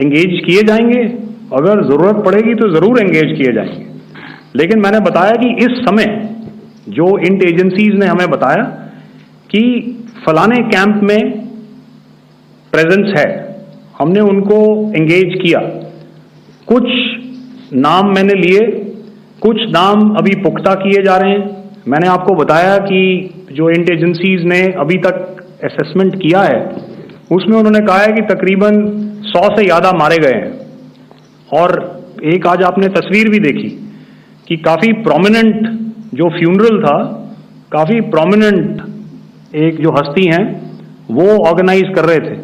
Engage किए जाएंगे, अगर ज़रूरत पड़ेगी तो ज़रूर एंगेज किए जाएंगे। लेकिन मैंने बताया कि इस समय जो इंट एजेंसीज ने हमें बताया कि फलाने कैंप में प्रेजेंस है, हमने उनको एंगेज किया। कुछ नाम मैंने लिए, कुछ नाम अभी पुख्ता किए जा रहे हैं। मैंने आपको बताया कि जो इंट एजेंसीज ने अभी तक असेसमेंट किया है उसमें उन्होंने कहा है कि तकरीबन 100 से ज़्यादा मारे गए हैं। और एक आज आपने तस्वीर भी देखी कि काफ़ी प्रोमिनेंट जो फ्यूनरल था, काफ़ी प्रोमिनेंट एक जो हस्ती हैं वो ऑर्गेनाइज कर रहे थे,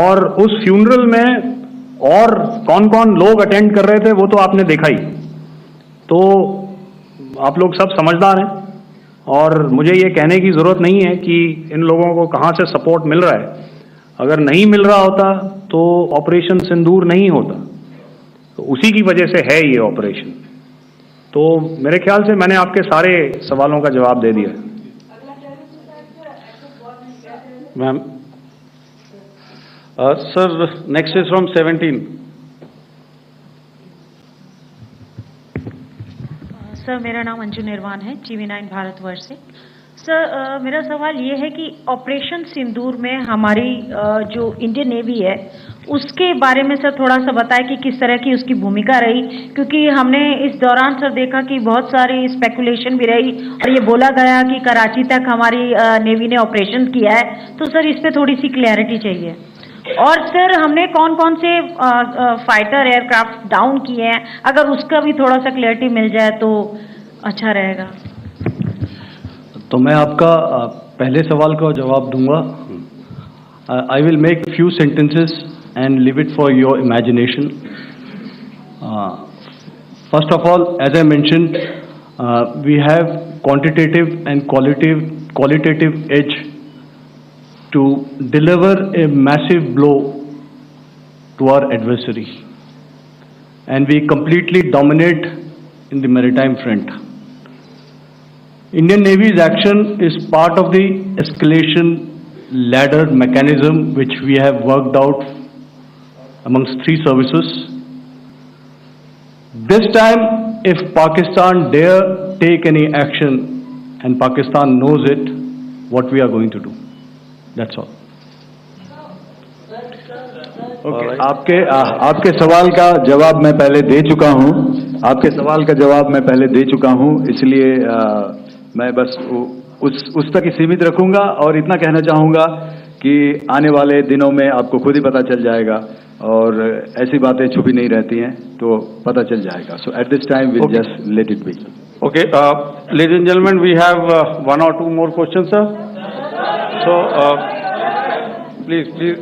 और उस फ्यूनरल में और कौन कौन लोग अटेंड कर रहे थे वो तो आपने देखा ही। तो आप लोग सब समझदार हैं और मुझे ये कहने की ज़रूरत नहीं है कि इन लोगों को कहाँ से सपोर्ट मिल रहा है। अगर नहीं मिल रहा होता तो ऑपरेशन सिंदूर नहीं होता, तो उसी की वजह से है ये ऑपरेशन। तो मेरे ख्याल से मैंने आपके सारे सवालों का जवाब दे दिया है। Ma'am, sir, next is from 17। Sir, मेरा नाम अंजू निर्वाण है, TV9 भारतवर्ष से। सर, मेरा सवाल ये है कि ऑपरेशन सिंदूर में हमारी जो इंडियन नेवी है उसके बारे में सर थोड़ा सा बताएं कि किस तरह की उसकी भूमिका रही, क्योंकि हमने इस दौरान सर देखा कि बहुत सारी स्पेकुलेशन भी रही और ये बोला गया कि कराची तक हमारी नेवी ने ऑपरेशन किया है। तो सर इस पर थोड़ी सी क्लैरिटी चाहिए। और सर हमने कौन कौन से फाइटर एयरक्राफ्ट डाउन किए हैं, अगर उसका भी थोड़ा सा क्लैरिटी मिल जाए तो अच्छा रहेगा। तो मैं आपका पहले सवाल का जवाब दूंगा। I will make few sentences and leave it for your imagination. First of all, as I mentioned, we have quantitative and qualitative edge to deliver a massive blow to our adversary, and we completely dominate in the maritime front. Indian Navy's action is part of the escalation ladder mechanism which we have worked out amongst 3 services. This time, if Pakistan dare take any action, and Pakistan knows it, what we are going to do. That's all. Okay. आपके सवाल का जवाब मैं पहले दे चुका हूं। आपके सवाल का जवाब मैं पहले दे चुका हूं, इसलिए मैं बस उस तक ही सीमित रखूंगा और इतना कहना चाहूंगा कि आने वाले दिनों में आपको खुद ही पता चल जाएगा, और ऐसी बातें छुपी नहीं रहती हैं, तो पता चल जाएगा। So at this time we'll just let it be. Okay, ladies and gentlemen, we have 1 or 2 more questions, sir. So, please, they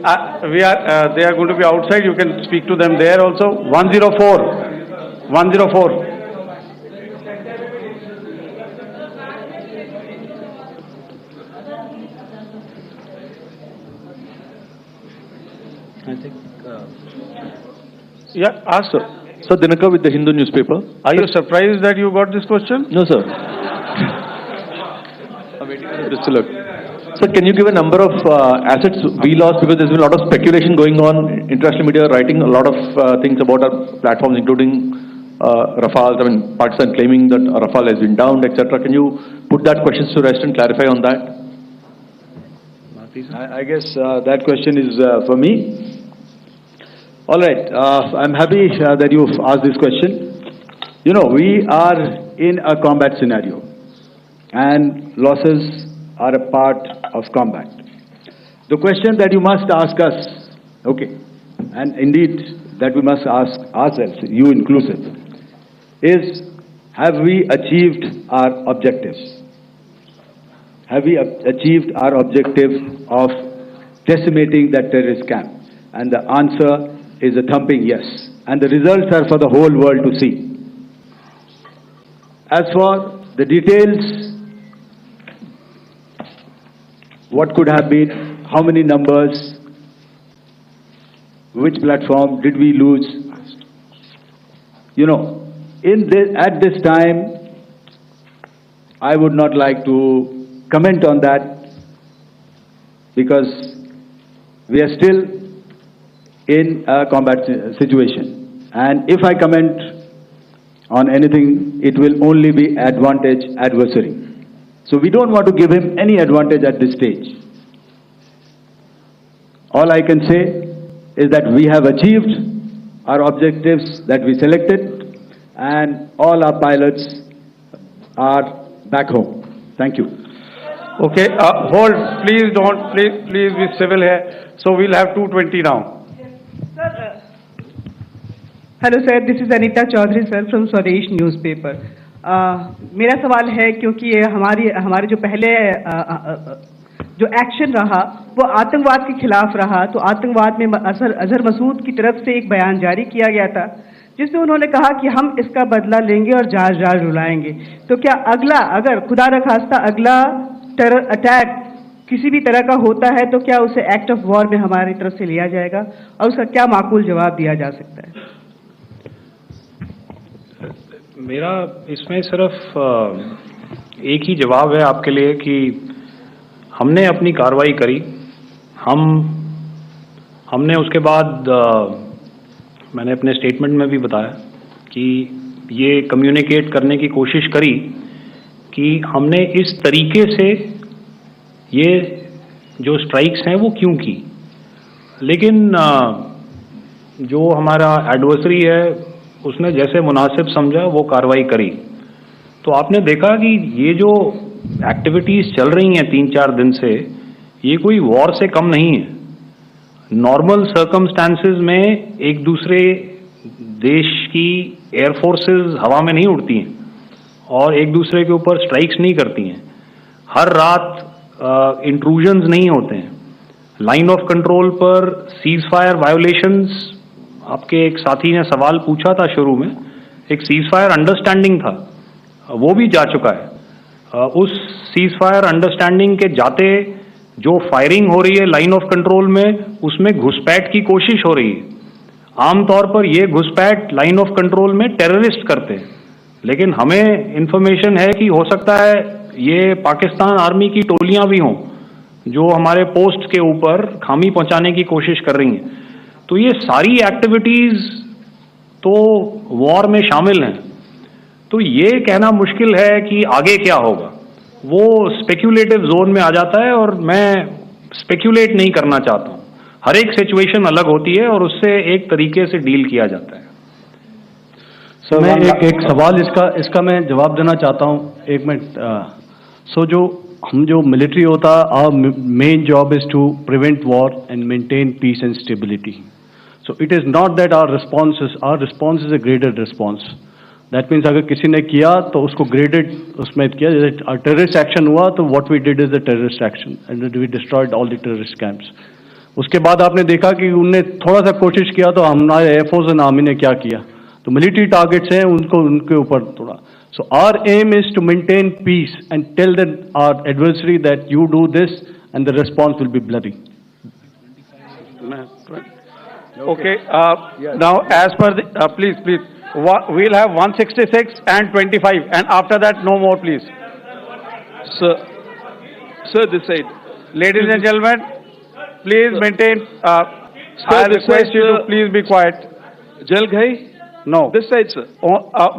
are going to be outside. You can speak to them there also. 104. I think. Yeah, ask, sir. Sir, Dinakar with the Hindu newspaper. Are you surprised that you got this question? No, sir. I'm waiting for the look. Sir, can you give a number of assets we lost, because there's been a lot of speculation going on, international media writing a lot of things about our platforms, including Rafale. I mean, Pakistan claiming that Rafale has been downed, etc. Can you put that question to rest and clarify on that? I guess that question is for me. All right, I'm happy that you've asked this question. You know, we are in a combat scenario, and losses are a part of combat. The question that you must ask us, okay, and indeed that we must ask ourselves, you inclusive, is, have we achieved our objectives? Have we achieved our objective of decimating that terrorist camp? And the answer is a thumping yes. And the results are for the whole world to see. As for the details, what could have been, how many numbers, which platform did we lose? You know, at this time, I would not like to comment on that, because we are still in a combat situation. And if I comment on anything, it will only be advantage adversary. So we don't want to give him any advantage at this stage. All I can say is that we have achieved our objectives that we selected, and all our pilots are back home. Thank you. Okay, hold, please be civil here. So we'll have 220 now. Hello sir, this is Anita Chaudhary sir from Swadesh newspaper. मेरा सवाल है, क्योंकि ये हमारे जो पहले जो action रहा वो आतंकवाद के खिलाफ रहा, तो आतंकवाद में अजहर मसूद की तरफ से एक बयान जारी किया गया था जिसमें उन्होंने कहा कि हम इसका बदला लेंगे और जाज रुलाएंगे। तो क्या अगला, अगर खुदा न खास्ता अगला टेरर अटैक किसी भी तरह का होता है, तो क्या उसे एक्ट ऑफ वॉर में हमारी तरफ से लिया जाएगा और उसका क्या माकूल जवाब दिया जा सकता है? मेरा इसमें सिर्फ एक ही जवाब है आपके लिए कि हमने अपनी कार्रवाई करी। हमने उसके बाद मैंने अपने स्टेटमेंट में भी बताया कि ये कम्युनिकेट करने की कोशिश करी कि हमने इस तरीके से ये जो स्ट्राइक्स हैं वो क्यों की। लेकिन जो हमारा एडवर्सरी है उसने जैसे मुनासिब समझा वो कार्रवाई करी। तो आपने देखा कि ये जो एक्टिविटीज़ चल रही हैं 3-4 दिन से, ये कोई वॉर से कम नहीं है। नॉर्मल सर्कमस्टांसेस में एक दूसरे देश की एयरफोर्सेस हवा में नहीं उड़ती हैं और एक दूसरे के ऊपर स्ट्राइक्स नहीं करती हैं। हर रात इंट्रूजन्स नहीं होते हैं। लाइन ऑफ कंट्रोल पर सीज फायर वायोलेशंस, आपके एक साथी ने सवाल पूछा था शुरू में, एक सीज फायर अंडरस्टैंडिंग था, वो भी जा चुका है। उस सीज फायर अंडरस्टैंडिंग के जाते जो फायरिंग हो रही है लाइन ऑफ कंट्रोल में, उसमें घुसपैठ की कोशिश हो रही है। आमतौर पर ये घुसपैठ लाइन ऑफ कंट्रोल में टेररिस्ट करते हैं, लेकिन हमें इंफॉर्मेशन है कि हो सकता है ये पाकिस्तान आर्मी की टोलियां भी हों जो हमारे पोस्ट के ऊपर खामी पहुंचाने की कोशिश कर रही हैं। तो ये सारी एक्टिविटीज तो वॉर में शामिल हैं। तो ये कहना मुश्किल है कि आगे क्या होगा, वो स्पेक्यूलेटिव जोन में आ जाता है और मैं स्पेक्यूलेट नहीं करना चाहता हूँ। हर एक सिचुएशन अलग होती है और उससे एक तरीके से डील किया जाता है। सर मैं एक सवाल इसका मैं जवाब देना चाहता हूँ, 1 मिनट। जो मिलिट्री होता है, our main job is to prevent war and maintain peace and stability. So it is not that our response is a graded response. That means अगर किसी ने किया तो उसको ग्रेडेड उसमें किया। जैसे टेररिस्ट एक्शन हुआ तो what we did is the terrorist action and we destroyed all the terrorist camps. उसके बाद आपने देखा कि उनने थोड़ा सा कोशिश किया तो हमारे एयरफोर्स एंड आर्मी ने क्या किया, तो मिलिट्री टारगेट्स हैं उनके ऊपर थोड़ा। So our aim is to maintain peace and tell our adversary that you do this and the response will be bloody. Okay, now as per the, please, we'll have 166 and 25 and after that no more please. Sir, this side. Ladies and gentlemen, please maintain, I request you to please be quiet. Jal Ghai? No. This side, sir.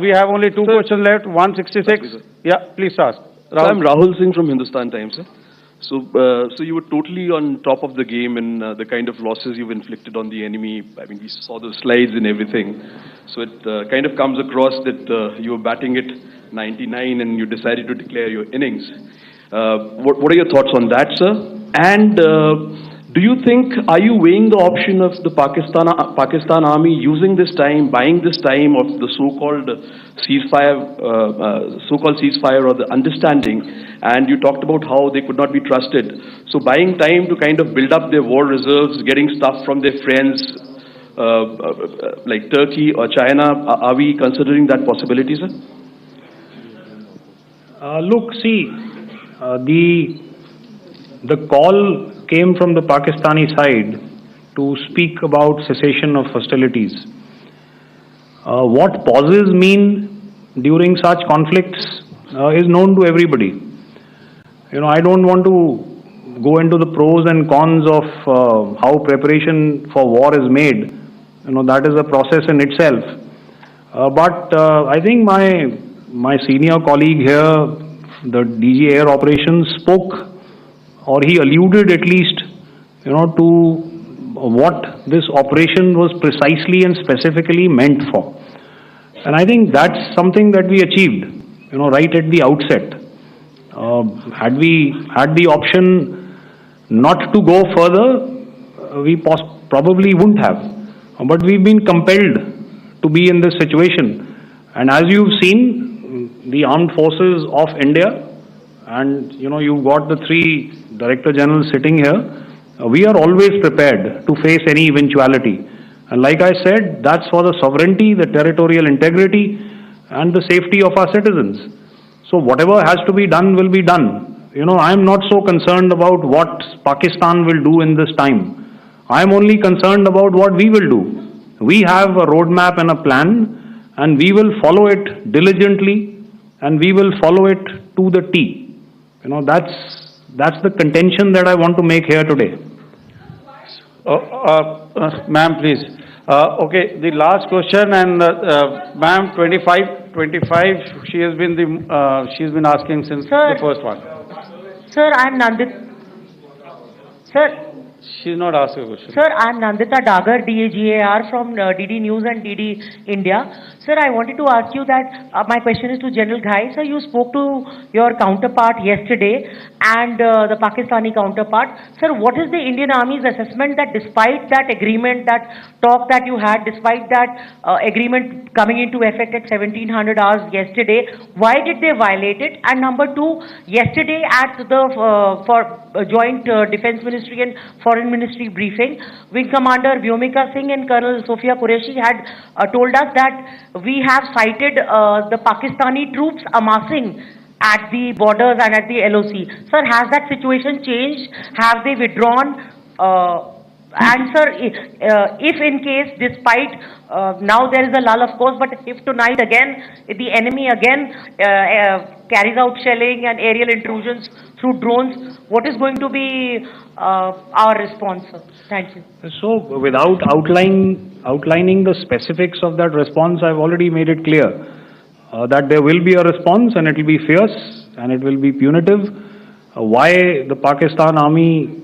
We have only two questions left, 166. Yeah, please ask. So I'm Rahul Singh from Hindustan Times, sir. So you were totally on top of the game in the kind of losses you've inflicted on the enemy. I mean, we saw the slides and everything. So it kind of comes across that you were batting it 99 and you decided to declare your innings. What are your thoughts on that, sir? And do you think, are you weighing the option of the Pakistan army using this time, buying this time of the so-called ceasefire or the understanding, and you talked about how they could not be trusted. So buying time to kind of build up their war reserves, getting stuff from their friends like Turkey or China, are we considering that possibility, sir? Look, see, the call came from the Pakistani side to speak about cessation of hostilities. What pauses mean during such conflicts is known to everybody. You know, I don't want to go into the pros and cons of how preparation for war is made. That is a process in itself. But I think my senior colleague here, the DG Air Operations, spoke, or he alluded at least, to what this operation was precisely and specifically meant for. And I think that's something that we achieved, right at the outset. Had we had the option not to go further, we probably wouldn't have. But we've been compelled to be in this situation. And as you've seen, the armed forces of India, and you've got the three Director Generals sitting here, we are always prepared to face any eventuality. And like I said, that's for the sovereignty, the territorial integrity, and the safety of our citizens. So whatever has to be done will be done. I'm not so concerned about what Pakistan will do in this time. I'm only concerned about what we will do. We have a roadmap and a plan, and we will follow it diligently, and we will follow it to the T. That's the contention that I want to make here today. Ma'am, please. Okay, the last question, and ma'am, 25. She's been asking since the first one. Sir, I'm Nandita. Sir. She's not asking a question. Sir, I'm Nandita Dagar, DAGAR from DD News and DD India. Sir, I wanted to ask you that my question is to General Ghai. Sir, you spoke to your counterpart yesterday and the Pakistani counterpart. Sir, what is the Indian Army's assessment that despite that agreement, that talk that you had, despite that agreement coming into effect at 1700 hours yesterday, why did they violate it? And number two, yesterday at the Joint Defense Ministry and Foreign Ministry briefing, Wing Commander Vyomika Singh and Colonel Sophia Qureshi had told us that we have cited the Pakistani troops amassing at the borders and at the LOC. Sir, has that situation changed? Have they withdrawn? And sir, if in case, despite, now there is a lull of course, but if tonight again, the enemy again carries out shelling and aerial intrusions through drones, what is going to be our response, sir? Thank you. So, without outlining the specifics of that response, I've already made it clear that there will be a response and it will be fierce and it will be punitive. Why the Pakistan Army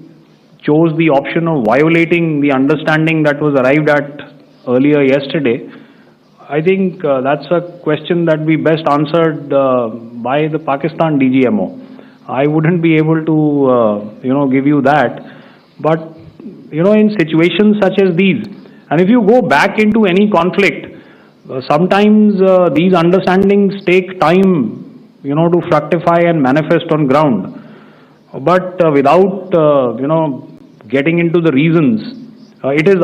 chose the option of violating the understanding that was arrived at earlier yesterday, I think that's a question that we best answered by the Pakistan DGMO. I wouldn't be able to, give you that. But, in situations such as these, and if you go back into any conflict, sometimes these understandings take time, to fructify and manifest on ground. But without, getting into the reasons, it is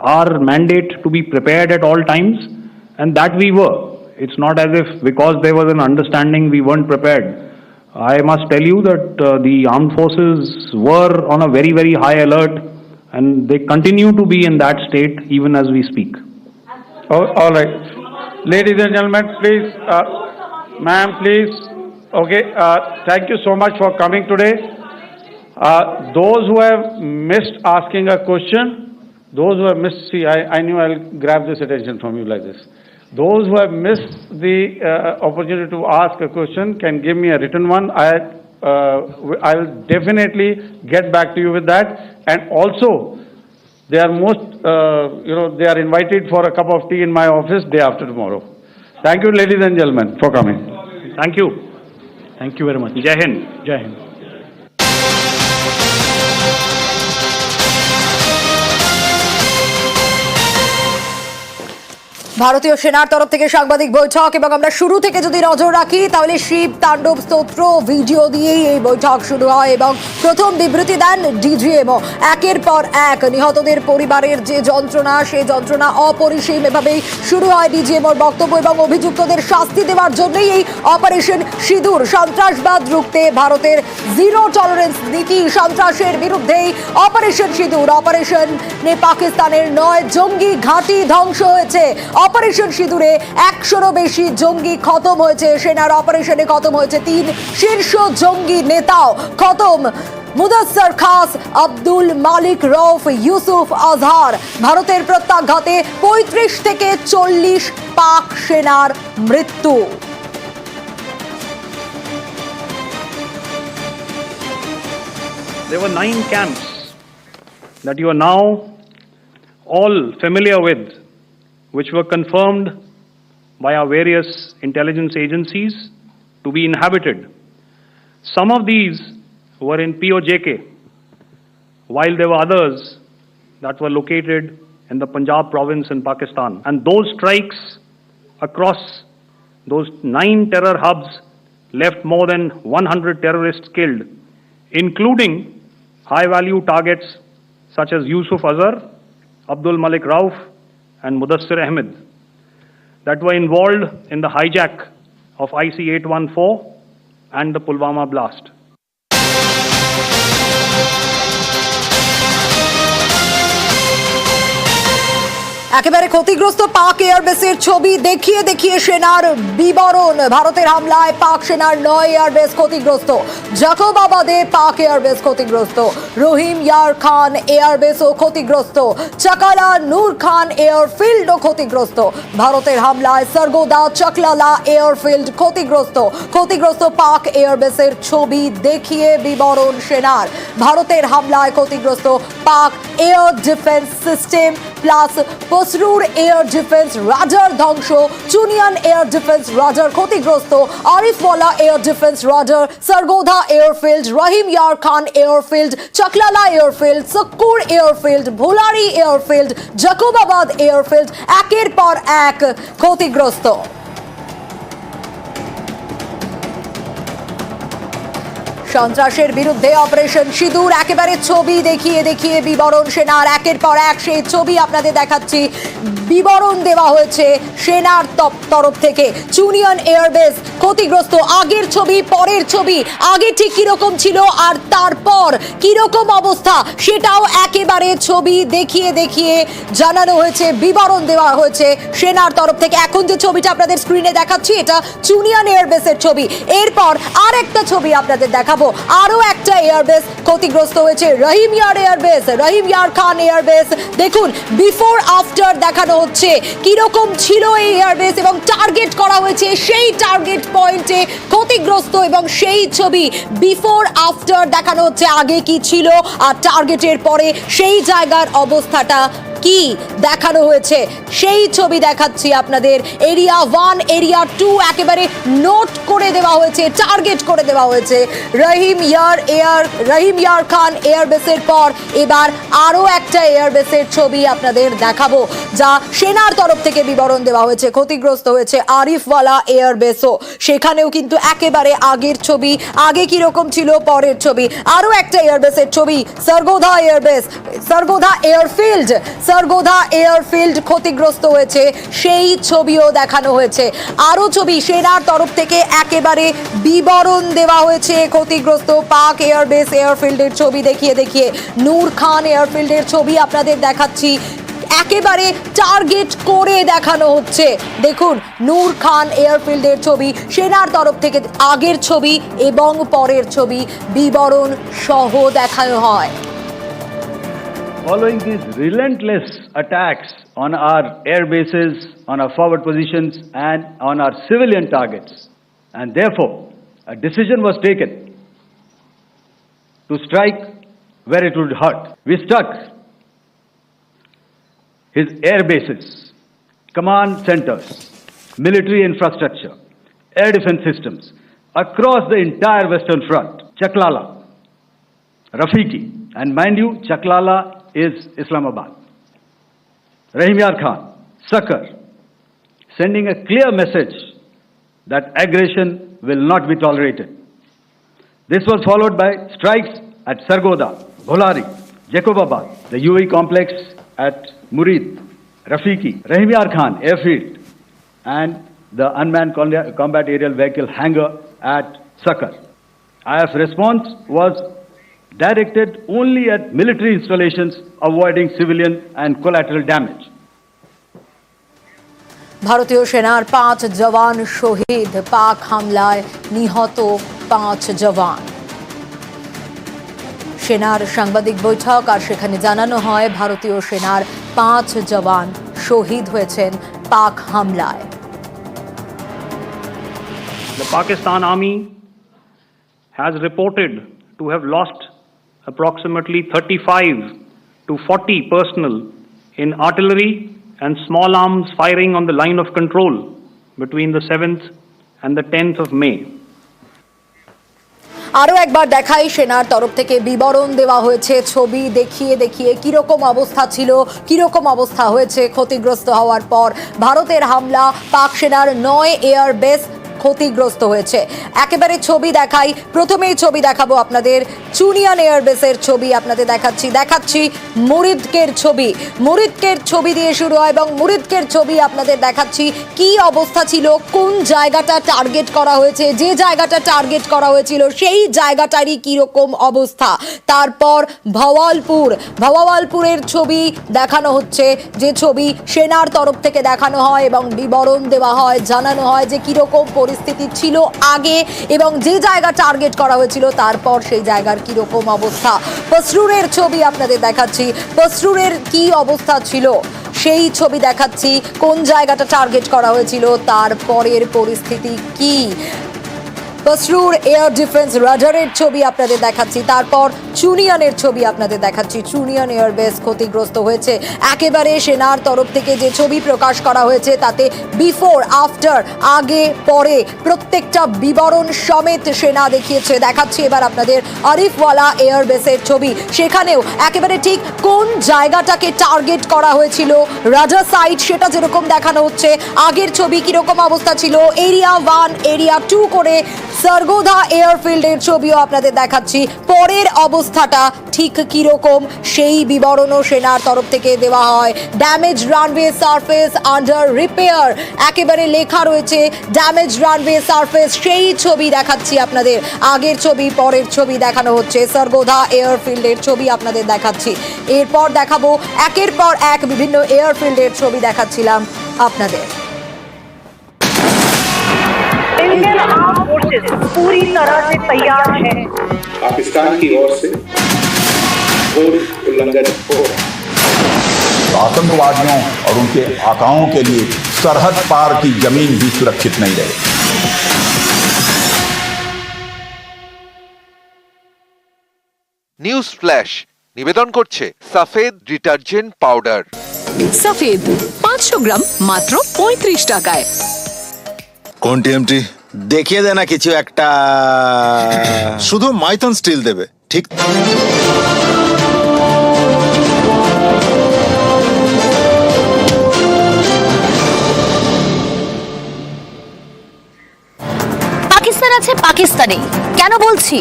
our mandate to be prepared at all times, and that we were. It's not as if because there was an understanding we weren't prepared. I must tell you that the armed forces were on a very, very high alert, and they continue to be in that state even as we speak. All right. Ladies and gentlemen, please, ma'am, please. Okay, thank you so much for coming today. Those who have missed asking a question, see, I knew I'll grab this attention from you like this. Those who have missed the opportunity to ask a question can give me a written one. I'll definitely get back to you with that. And also, they are they are invited for a cup of tea in my office day after tomorrow. Thank you, ladies and gentlemen, for coming. Thank you. Thank you very much. Jai Hind. Jai Hind. ভারতীয় সেনার তরফ থেকে সাংবাদিক বৈঠক এবং আমরা শুরু থেকে যদি নজর রাখি তাহলে শিব তাণ্ডব স্তোত্র ভিডিও দিয়েই এই বৈঠক শুরু হয় এবং প্রথম বিবৃতি দেন ডিজিএমও। একের পর এক নিহতদের পরিবারের যে যন্ত্রণা, সেই যন্ত্রণা অপরিসীম, এভাবেই শুরু হয় ডিজিএমওর বক্তব্য এবং অভিযুক্তদের শাস্তি দেওয়ার জন্যই এই অপারেশন সিঁদুর। সন্ত্রাসবাদ রুখতে ভারতের জিরো টলারেন্স নীতি, সন্ত্রাসের বিরুদ্ধেই অপারেশন সিঁদুর। অপারেশনে পাকিস্তানের 9 জঙ্গি ঘাঁটি ধ্বংস হয়েছে। অপারেশন সিঁদুরে 100-রও বেশি জঙ্গি খতম হয়েছে, সেনার অপারেশনে খতম হয়েছে 3 শীর্ষ জঙ্গি নেতাও খতম। মুদস্সর খাস, আব্দুল মালিক রউফ, ইউসুফ আজহার। ভারতের প্রত্যাঘাতে 35 থেকে 40 পাক সেনার মৃত্যু। There were 9 camps that you are now all familiar with, which were confirmed by our various intelligence agencies to be inhabited. Some of these were in POJK, while there were others that were located in the Punjab province in Pakistan. And those strikes across those 9 terror hubs left more than 100 terrorists killed, including high-value targets such as Yusuf Azhar, Abdul Malik Rauf, and Mudassir Ahmed that were involved in the hijack of IC-814 and the Pulwama blast. একেবারে ক্ষতিগ্রস্ত পাক এয়ারবেসের ছবি দেখিয়ে দেখিয়ে সেনার বিবরণ। ভারতের হামলায় পাক সেনার 9 এয়ারবেস ক্ষতিগ্রস্ত। জাকোবাবাদে পাক এয়ারবেস ক্ষতিগ্রস্ত। রহিম ইয়ার খান এয়ারবেসও ক্ষতিগ্রস্ত। চাকালা নূর খান এয়ারফিল্ডও ক্ষতিগ্রস্ত। ভারতের হামলায় সরগোদা চকলালা এয়ারফিল্ড ক্ষতিগ্রস্ত। ক্ষতিগ্রস্ত পাক এয়ারবেসের ছবি দেখিয়ে বিবরণ সেনার। ভারতের হামলায় ক্ষতিগ্রস্ত Pak air defence system plus Pasrur air defence radar ধ্বংস, চুনিয়ান এয়ার ডিফেন্স রাডার ক্ষতিগ্রস্ত, Arifwala air defence radar, Sargodha airfield, Rahim Yar Khan airfield, Chaklala airfield, Sukkur airfield, Bholari airfield, Jacobabad airfield একের পর এক ক্ষতিগ্রস্ত। সন্ত্রাসের বিরুদ্ধে অপারেশন সিঁদুর, একেবারে ছবি দেখিয়ে দেখিয়ে বিবরণ সেনার। একের পর এক সেই ছবি আপনাদের দেখাচ্ছি। বিবরণ দেওয়া হয়েছে সেনার তরফ থেকে। চুনিয়ন এয়ারবেস ক্ষতিগ্রস্ত, আগের ছবি পরের ছবি, আগে ঠিক কিরকম ছিল আর তারপর কিরকম অবস্থা সেটাও একেবারে ছবি দেখিয়ে দেখিয়ে জানানো হয়েছে, বিবরণ দেওয়া হয়েছে সেনার তরফ থেকে। এখন যে ছবিটা আপনাদের স্ক্রিনে দেখাচ্ছি এটা চুনিয়ন এয়ারবেসের ছবি। এরপর আর একটা ছবি আপনাদের দেখাবো, আরো একটা এয়ারবেস ক্ষতিগ্রস্ত হয়েছে, রহিম ইয়ার এয়ারবেস, রহিম ইয়ার খান এয়ারবেস। দেখুন বিফোর আফটার দেখানো হচ্ছে কিরকম ছিল এই এয়ারবেস এবং টার্গেট করা হয়েছে সেই টার্গেট পয়েন্টে ক্ষতিগ্রস্ত, এবং সেই ছবি বিফোর আফটার দেখানো হচ্ছে, আগে কি ছিল আর টার্গেটের পরে সেই জায়গার অবস্থাটা কি দেখানো হয়েছে সেই ছবি দেখাচ্ছি আপনাদের। এরিয়া 1, এরিয়া 2 একেবারে নোট করে দেওয়া হয়েছে, টার্গেট করে দেওয়া হয়েছে। রহিম ইয়ার খান এয়ারবেসের পর এবার আরও একটা এয়ারবেসের ছবি আপনাদের দেখাবো, যা সেনার তরফ থেকে বিবরণ দেওয়া হয়েছে। ক্ষতিগ্রস্ত হয়েছে আরিফওয়ালা এয়ারবেসও, সেখানেও কিন্তু একেবারে আগের ছবি, আগে কিরকম ছিল পরের ছবি। আরও একটা এয়ারবেসের ছবি, Sargodha airbase, Sargodha airfield, Sargodha airfield ক্ষতিগ্রস্ত হয়েছে, সেই ছবিও দেখানো হয়েছে। আরও ছবি সেনার তরফ থেকে একেবারে বিবরণ দেওয়া হয়েছে ক্ষতিগ্রস্ত পাক এয়ারবেস এয়ারফিল্ডের ছবি দেখিয়ে দেখিয়ে। নূর খান এয়ারফিল্ডের ছবি আপনাদের দেখাচ্ছি, একেবারে টার্গেট করে দেখানো হচ্ছে। দেখুন নূর খান এয়ারফিল্ডের ছবি, সেনার তরফ থেকে আগের ছবি এবং পরের ছবি বিবরণ সহ দেখানো হয়। Following these relentless attacks on our air bases, on our forward positions, and on our civilian targets, and therefore a decision was taken to strike where it would hurt. We struck his air bases, command centers, military infrastructure, air defense systems across the entire Western Front. Chaklala, Rafiki, and mind you, Chaklala is Islamabad. Rahim Yar Khan, Sakar, sending a clear message that aggression will not be tolerated. This was followed by strikes at Sargoda, Bholari, Jacobabad, the UAE complex at Murid, Rafiki, Rahim Yar Khan airfield, and the unmanned combat aerial vehicle hangar at Sakar. IF response was directed only at military installations, avoiding civilian and collateral damage. ভারতীয় সেনার 5 জওয়ান শহীদ, পাক হামলায় নিহত 5 জওয়ান। সেনার সাংবাদিক বৈঠক, আর সেখানে জানানো হয় ভারতীয় সেনার 5 জওয়ান শহীদ হয়েছেন পাক হামলায়। The Pakistan Army has reported to have lost approximately 35 to 40 personnel in artillery and small arms firing on the line of control between the 7th and the 10th of May. আরো একবার দেখাই, সেনার তরফ থেকে বিবরণ দেওয়া হয়েছে, ছবি দেখিয়ে দেখিয়ে কিরকম অবস্থা ছিল, কিরকম অবস্থা হয়েছে ক্ষতিগ্রস্ত হওয়ার পর। ভারতের হামলা, পাক সেনার 9 এয়ারবেস ক্ষতিগ্রস্ত হয়েছে। একেবারে ছবি দেখাই, প্রথমেই ছবি দেখাবো আপনাদের চুনিয়ান এয়ারবেসের ছবি আপনাদের দেখাচ্ছি মুরিদকের ছবি। মুরিদকের ছবি দিয়ে শুরু হয় এবং মুরিদকের ছবি আপনাদের দেখাচ্ছি কি অবস্থা ছিল, কোন জায়গাটা টার্গেট করা হয়েছে, যে জায়গাটা টার্গেট করা হয়েছিল সেই জায়গাটারই কিরকম অবস্থা। তারপর ভাওয়ালপুরের ছবি দেখানো হচ্ছে, যে ছবি সেনার তরফ থেকে দেখানো হয় এবং বিবরণ দেওয়া হয়, জানানো হয় যে কিরকম পরিস্থিতি ছিল আগে এবং যে জায়গা টার্গেট করা হয়েছিল তারপর সেই জায়গার কিরকম অবস্থা। পসরুরের ছবি আপনাদের দেখাচ্ছি, পসরুরের কি অবস্থা ছিল সেই ছবি দেখাচ্ছি, কোন জায়গাটা টার্গেট করা হয়েছিল, তারপরের পরিস্থিতি কি। পসরুর এয়ার ডিফেন্স রাডারের ছবি আপনাদের দেখাচ্ছি, তারপর চুনিয়ানের ছবি আপনাদের দেখাচ্ছি। চুনিয়ান এয়ারবেস ক্ষতিগ্রস্ত হয়েছে। একেবারে সেনার তরফ থেকে যে ছবি প্রকাশ করা হয়েছে তাতে বিফোর আফটার, আগে পরে প্রত্যেকটা বিবরণ সমেত সেনা দেখিয়েছে। দেখাচ্ছি এবার আপনাদের আরিফওয়ালা এয়ারবেসের ছবি, সেখানেও একেবারে ঠিক কোন জায়গাটাকে টার্গেট করা হয়েছিল, রাডার সাইট সেটা যেরকম দেখানো হচ্ছে, আগের ছবি কিরকম অবস্থা ছিল, এরিয়া 1 এরিয়া 2 করে সরগোধা এয়ারফিল্ডের ছবিও আপনাদের দেখাচ্ছি। পরের অবস্থাটা ঠিক কিরকম সেই বিবরণও সেনার তরফ থেকে দেওয়া হয়। Damage runway surface under repair, একেবারে লেখা রয়েছে ড্যামেজ রানওয়ে সারফেস, সেই ছবি দেখাচ্ছি আপনাদের। আগের ছবি পরের ছবি দেখানো হচ্ছে, সরগোধা এয়ারফিল্ডের ছবি আপনাদের দেখাচ্ছি। এরপর দেখাবো একের পর এক বিভিন্ন এয়ারফিল্ডের ছবি দেখাচ্ছিলাম আপনাদের। इंडियन आर्म फोर्सेस पूरी तरह से तैयार है। पाकिस्तान की ओर से घोर उल्लंघन हो रहा है। आतंकवादियों और उनके आकाओं के लिए सरहद पार की जमीन भी सुरक्षित नहीं रहे। নিউজ ফ্ল্যাশ নিবেদন করছে সফেদ ডিটারজেন্ট পাউডার। সফেদ 500 গ্রাম মাত্র 35 টাকায়। কোন টিএমটি দেখিয়ে দেনা কিছু একটা, শুধু মাইথন স্টিল দেবে, ঠিক? পাকিস্তান আছে পাকিস্তানে, কেন বলছি?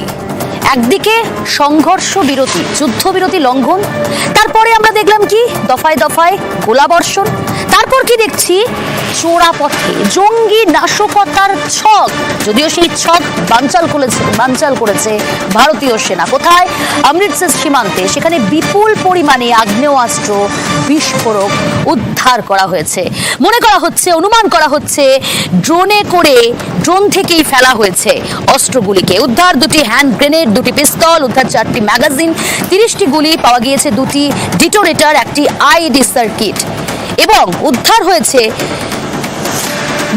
একদিকে সংঘর্ষ বিরতি, যুদ্ধবিরতি লঙ্ঘন, তারপরে আমরা দেখলাম কি দফায় দফায় গোলাবর্ষণ, তারপর কি দেখছি চোরা পথে জঙ্গি নাশকতার ছক। যদিও সেই ছক বানচাল করেছে ভারতীয় সেনা। কোথায়? অমৃতসর সীমান্তে, সেখানে বিপুল পরিমাণে আগ্নেয়াস্ত্র বিস্ফোরক উদ্ধার করা হয়েছে। মনে করা হচ্ছে, অনুমান করা হচ্ছে ড্রোন থেকেই ফেলা হয়েছে অস্ত্রগুলিকে। উদ্ধার 2টি হ্যান্ড গ্রেনেড, 2টি পিস্তল, উদ্ধার 4টি ম্যাগাজিন, 30টি গুলি পাওয়া গিয়েছে, 2টি ডিটোনেটর, 1টি আইডি সার্কিট এবং উদ্ধার হয়েছে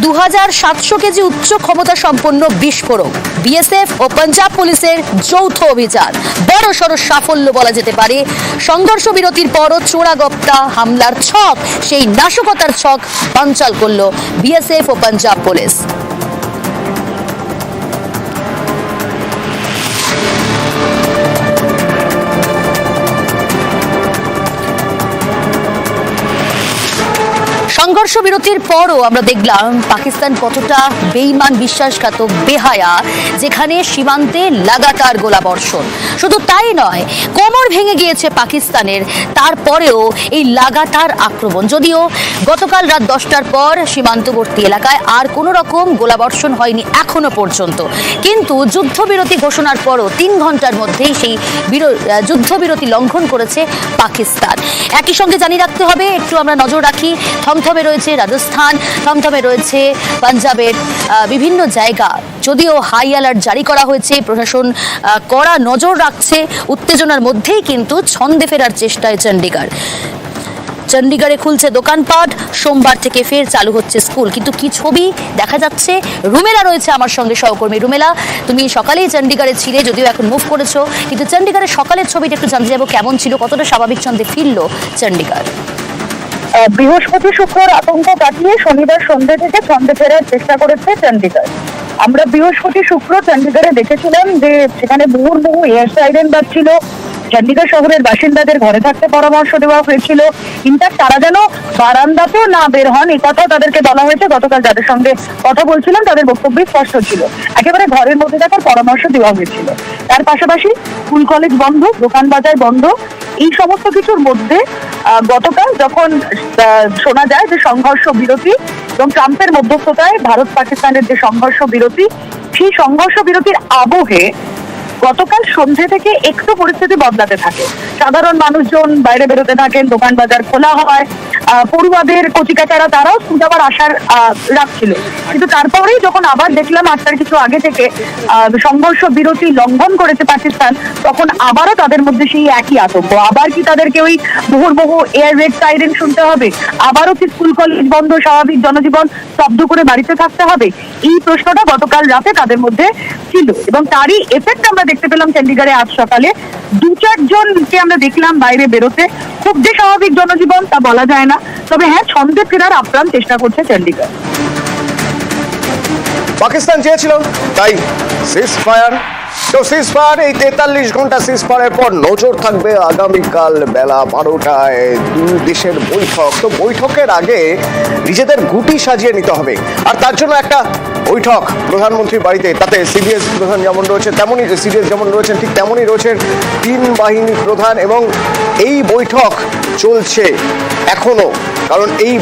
2700 কেজি উচ্চ ক্ষমতা সম্পন্ন বিস্ফোরক। বিএসএফ ও পাঞ্জাব পুলিশের যৌথ অভিযান বড়সড় সাফল্য বলা যেতে পারে। সংঘর্ষ বিরতির পরও চোরাগপ্তা হামলার ছক, সেই নাশকতার ছক বানচাল করল বিএসএফ ও পাঞ্জাব পুলিশ। সংঘর্ষ বিরতির পরও আমরা দেখলাম পাকিস্তান কতটা বেঈমান, বিশ্বাসঘাতক, বেহায়া, যেখানে সীমান্তে লাগাতার গোলাবর্ষণ। শুধু তাই নয়, কোমর ভেঙে গিয়েছে পাকিস্তানের, তারপরেও এই লাগাতার আক্রমণ। যদিও গতকাল রাত 10টার পর সীমান্তবর্তী এলাকায় আর কোনো রকম গোলাবর্ষণ হয়নি এখনো পর্যন্ত, কিন্তু যুদ্ধবিরতি ঘোষণার পরও 3 ঘন্টার মধ্যেই সেই যুদ্ধবিরতি লঙ্ঘন করেছে পাকিস্তান। একই সঙ্গে জানিয়ে রাখতে হবে, একটু আমরা নজর রাখি থমথমে থমথমে রয়েছে রাজস্থান, থমথমে রয়েছে পাঞ্জাবের বিভিন্ন জায়গা। যদিও হাই অ্যালার্ট জারি করা হয়েছে, প্রশাসন কড়া নজর রাখছে, উত্তেজনার মধ্যেই কিন্তু ছন্দে ফেরার চেষ্টায় চণ্ডীগড়। চণ্ডীগড়ে খুলছে দোকানপাট, সোমবার থেকে ফের চালু হচ্ছে স্কুল। কিন্তু কি ছবি দেখা যাচ্ছে? রুমেলা রয়েছে আমার সঙ্গে, সহকর্মী রুমেলা, তুমি সকালেই চণ্ডীগড়ে ছিলে, যদিও এখন মুভ করেছো, কিন্তু চণ্ডীগড়ের সকালের ছবিটা একটু জানতে যাবো, কেমন ছিল, কতটা স্বাভাবিক ছন্দে ফিরল চণ্ডীগড়? বৃহস্পতি শুক্রর আতঙ্ক কাটিয়ে শনিবার সন্ধ্যে থেকে ছন্দে ফেরার চেষ্টা করেছে চণ্ডীগড়। আমরা বৃহস্পতি শুক্র চণ্ডীগড়ে দেখেছিলাম যে সেখানে মুহুর্মুহু এয়ার সাইরেন বাজছিল, চণ্ডীগড় শহরের বাসিন্দাদের ঘরে থাকতে পরামর্শ দেওয়া হয়েছিল। ইনফ্যাক্ট তারা যেন বারান্দাতেও না বের হন, এই কথাও তাদেরকে বলা হয়েছে। গতকাল যাদের সঙ্গে কথা বলছিলাম তাদের বক্তব্যই স্পষ্ট ছিল, একেবারে ঘরের মধ্যে থাকার পরামর্শ দেওয়া হয়েছিল। তার পাশাপাশি স্কুল কলেজ বন্ধ, দোকান বাজার বন্ধ। এই সমস্ত কিছুর মধ্যে গতকাল যখন শোনা যায় যে সংঘর্ষ বিরতি এবং ট্রাম্পের মধ্যস্থতায় ভারত পাকিস্তানের যে সংঘর্ষ বিরতি, সেই সংঘর্ষ বিরতির আবহে গতকাল সন্ধ্যে থেকে একটু পরিস্থিতি বদলাতে থাকে। সাধারণ মানুষজন বাইরে বেরোতে থাকেন, দোকান বাজার খোলা হয়, পড়ুয়াদের কচিকাচারা তারাও স্কুল আবার আসার রাখছিল। কিন্তু তারপরেই যখন আবার দেখলাম 8টার কিছু আগে থেকে সংঘর্ষ বিরতি লঙ্ঘন করেছে পাকিস্তান, তখন আবারও তাদের মধ্যে সেই একই আতঙ্ক। আবার কি তাদেরকে ওই মুহুর্মুহু এয়ার রেড সাইরেন শুনতে হবে? আবারও কি স্কুল কলেজ বন্ধ, স্বাভাবিক জনজীবন স্তব্ধ করে বাড়িতে থাকতে হবে? এই প্রশ্নটা গতকাল রাতে তাদের মধ্যে ছিল এবং তারই এফেক্ট আমরা দেখতে পেলাম চণ্ডীগড়ে আজ সকালে। 2-4 জনকে আমরা দেখলাম বাইরে বেরোতে। খুব যে স্বাভাবিক জনজীবন তা বলা যায় না, তবে হ্যাঁ, ছন্দে ফেরার আপ্রাণ চেষ্টা করছে চণ্ডীগড়। পাকিস্তান চেয়েছিল তাই সিজফায়ার। তো সিজফায়ার, এই 43 ঘন্টা সিজফায়ারের পর নজর থাকবে আগামীকাল বেলা 12টায় দুই দেশের বৈঠক। তো বৈঠকের আগে নিজেদের গুটি সাজিয়ে নিতে হবে, আর তার জন্য একটা বৈঠক প্রধানমন্ত্রীর বাড়িতে। তাতে সিডিএস প্রধান যেমন রয়েছে তেমনই, সিডিএস যেমন রয়েছেন ঠিক তেমনই রয়েছেন 3 বাহিনী প্রধান, এবং এই বৈঠক চলছে এখনো। কারণ এই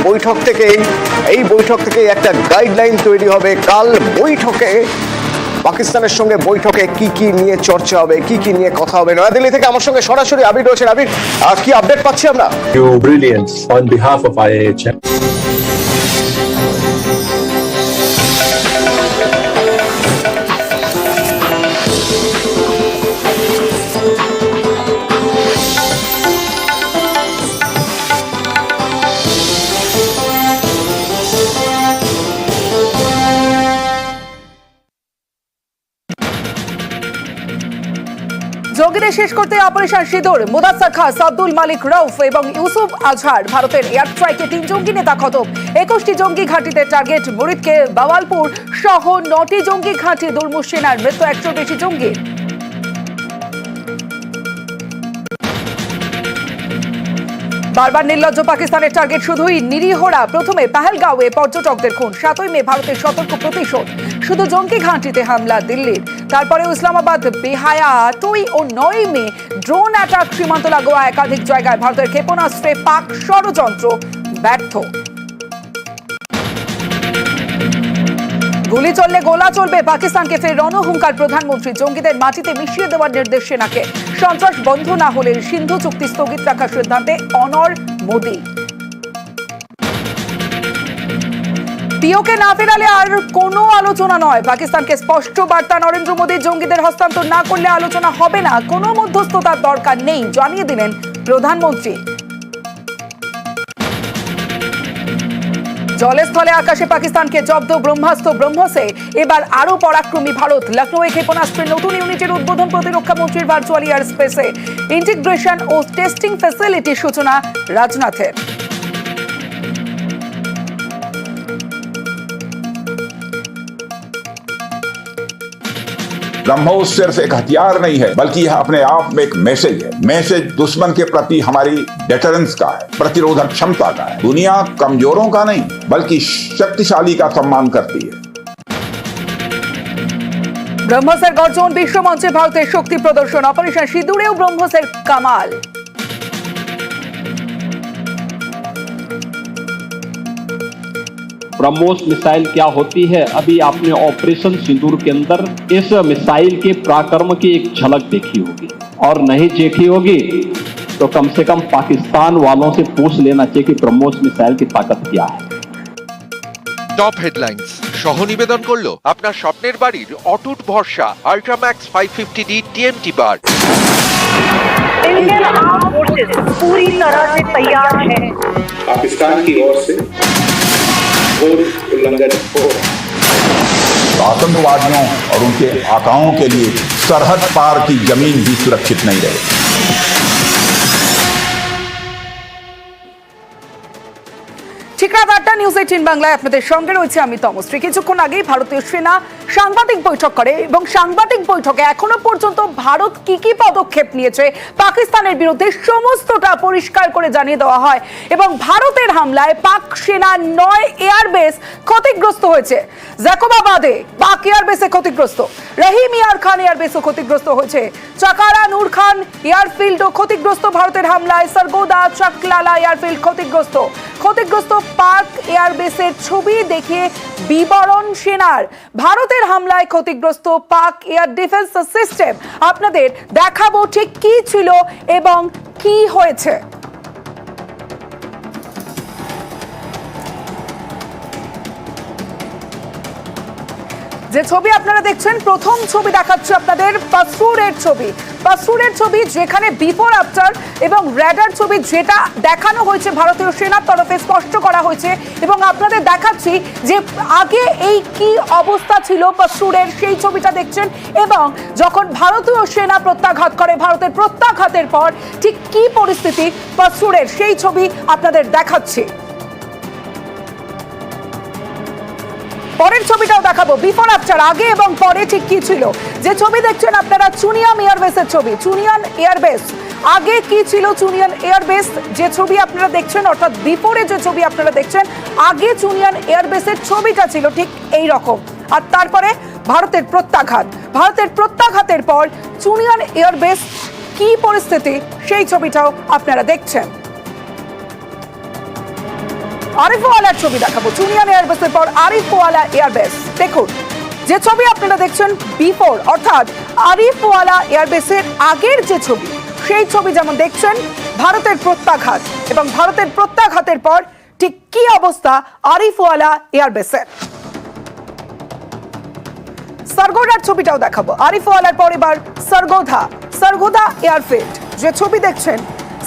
বৈঠক থেকে একটা গাইডলাইন তৈরি হবে। কাল বৈঠকে পাকিস্তানের সঙ্গে বৈঠকে কি কি নিয়ে চর্চা হবে, কি কি নিয়ে কথা হবে। নয়াদিল্লি থেকে আমার সঙ্গে সরাসরি আবির রয়েছেন। আবির, কি আপডেট পাচ্ছি আমরা? Brilliance on behalf of IAH. জঙ্গিদের শেষ করতে অপারেশন সিঁদুর, মুদাসসার খান, আব্দুল মালিক রউফ এবং ইউসুফ আজহার। ভারতের এয়ার স্ট্রাইকে 3 জঙ্গি নেতা খতম। 21টি জঙ্গি ঘাঁটিতে টার্গেট। মুরিদকে বাওয়ালপুর সহ 9টি জঙ্গি ঘাঁটি দুর্মুষ সেনার। মৃত্যু 100 বেশি জঙ্গি। বারবার নির্লজ্জ পাকিস্তানের টার্গেট শুধুই নিরীহরা। প্রথমে পেহেলগাঁওয়ে পর্যটকদের খুন, 7ই মে ভারতের সতর্ক প্রতিশোধ। শুধু জঙ্গি ঘাঁটিতে হামলা দিল্লির। তারপরে ইসলামাবাদ, বেহায়া 8ই ও 9ই মে ড্রোন অ্যাটাক সীমান্ত লাগোয়া একাধিক জায়গায়। ভারতের ক্ষেপণাস্ত্রে পাক ষড়যন্ত্র ব্যর্থ। গুলি চললে গোলা চলবে, পাকিস্তানকে ফের রণহুঙ্কার প্রধানমন্ত্রী। জঙ্গিদের মাটিতে মিশিয়ে দেওয়ার নির্দেশ সেনাকে। সন্ত্রাস বন্ধ না হলে সিন্ধু চুক্তি স্থগিত রাখার সিদ্ধান্তে অনড় মোদি। পিওকে না ফেরালে আর কোনো আলোচনা নয়, পাকিস্তানকে স্পষ্ট বার্তা নরেন্দ্র মোদী। জঙ্গিদের হস্তান্তর না করলে আলোচনা হবে না, কোনো মধ্যস্থতার দরকার নেই জানিয়ে দিলেন প্রধানমন্ত্রী। জলে স্থলে আকাশে পাকিস্তানকে জব্দ ব্রহ্মাস্ত্র ব্রহ্মসে। এবার আরো পরাক্রমী ভারত। লখনৌয়ে ক্ষেপণাস্ত্রের নতুন ইউনিটের উদ্বোধন প্রতিরক্ষা মন্ত্রীর ভার্চুয়াল এয়ার স্পেসে। ইন্টিগ্রেশন ও টেস্টিং ফ্যাসিলিটির সূচনা রাজনাথের। ब्रह्मोस सिर्फ एक हथियार नहीं है, बल्कि यह अपने आप में एक मैसेज है। मैसेज दुश्मन के प्रति हमारी डेटरेंस का है, प्रतिरोधक क्षमता का है। दुनिया कमजोरों का नहीं बल्कि शक्तिशाली का सम्मान करती है। ব্রহ্মসের গর্জন, বিশ্বমঞ্চে ভারতের শক্তি প্রদর্শন। অপারেশন সিঁদুরেও ব্রহ্মসের কামাল। ब्रह्मोस मिसाइल क्या होती है, अभी आपने ऑपरेशन सिंदूर के अंदर इस मिसाइल के पराक्रम की एक झलक देखी होगी, और नहीं देखी होगी तो कम से कम पाकिस्तान वालों से पूछ लेना चाहिए कि ब्रह्मोस मिसाइल की ताकत क्या है। টপ হেডলাইন্স সহ নিবেদন করলো আপনার স্বপ্নের বাড়ির অটুট ভরসা আল্ট্রাম্যাক্স 550D টিএমটি বার। इंडियन आर्म फोर्सेस पूरी तरह से तैयार है। पाकिस्तान की ओर से घोर उल्लंघन हो रहा है। आतंकवादियों और उनके आकाओं के लिए सरहद पार की जमीन भी सुरक्षित नहीं रहे। ঠিক রাত ৮টা নিউজ 18 বাংলায় আপনাদের সঙ্গে রয়েছে আমি তমশ্রী। কিছুক্ষণ আগেই ভারতীয় সেনা সাংবাদিক বৈঠক করে এবং সাংবাদিক বৈঠকে এখনো পর্যন্ত ভারত কি কি পদক্ষেপ নিয়েছে পাকিস্তানের বিরুদ্ধে সমস্তটা পরিষ্কার করে জানিয়ে দেওয়া হয় এবং ভারতের হামলায় পাক সেনা ৯ এয়ারবেস ক্ষতিগ্রস্ত হয়েছে। জ্যাকোবাবাদে পাক এয়ারবেসে ক্ষতিগ্রস্ত, রহিম ইয়ার খান এয়ারবেসও ক্ষতিগ্রস্ত হয়েছে, চাকারা নূর খান এয়ারফিল্ডও ক্ষতিগ্রস্ত ভারতের হামলায়, সরগোদা চাকলালা এয়ারফিল্ড ক্ষতিগ্রস্ত। পাক এয়ারবেসের ছবি দেখে বিবরণ সেনার ভারতের হামলায় ক্ষতিগ্রস্ত পাক এয়ার ডিফেন্স সিস্টেম আপনাদের দেখাবো ঠিক কি ছিল এবং কি হয়েছে। যে ছবি আপনারা দেখছেন, প্রথম ছবি দেখাচ্ছে আপনাদের পাসুরের ছবি। পাসুরের ছবি যেখানে বিফোর আফটার এবং র্যাডার ছবি যেটা দেখানো হয়েছে ভারতীয় সেনার তরফে স্পষ্ট করা হয়েছে এবং আপনাদের দেখাচ্ছি যে আগে এই কি অবস্থা ছিল পাসুরের সেই ছবিটা দেখছেন এবং যখন ভারতীয় সেনা প্রত্যাঘাত করে ভারতের প্রত্যাঘাতের পর ঠিক কি পরিস্থিতি পাসুরের সেই ছবি আপনাদের দেখাচ্ছি। পরের ছবিটাও দেখাবো বিফোর আফটার, আগে এবং পরে ঠিক কি ছিল। যে ছবি দেখছেন আপনারা চুনিয়াম এয়ারবেসের ছবি, চুনিয়ান এয়ারবেস আগে কি ছিল, চুনিয়ান এয়ারবেস যে ছবি আপনারা দেখছেন অর্থাৎ বিফোরে যে ছবি আপনারা দেখছেন আগে চুনিয়ান এয়ারবেসের ছবিটা ছিল ঠিক এই রকম, আর তারপরে ভারতের প্রত্যাঘাত, ভারতের প্রত্যাঘাতের পর চুনিয়ান এয়ারবেস কি পরিস্থিতি সেই ছবিটাও আপনারা দেখছেন। আরিফওয়ালার ছবি দেখাবো, চুনিয়ান এয়ারবেসের পর আরিফওয়ালা এয়ারবেস। দেখুন যে ছবি আপনারা দেখছেন বিফোর অর্থাৎ আরিফওয়ালা এয়ারবেসের আগের যে ছবি সেই ছবি যেমন দেখছেন ভারতের প্রত্যাঘাত এবং ভারতের প্রত্যাঘাতের পর ঠিক কি অবস্থা আরিফওয়ালা এয়ারবেসের। সরগোধার ছবিটাও দেখাবো, আরিফওয়ালার পর এবার সরগোধা এয়ারফিল্ড যে ছবি দেখছেন,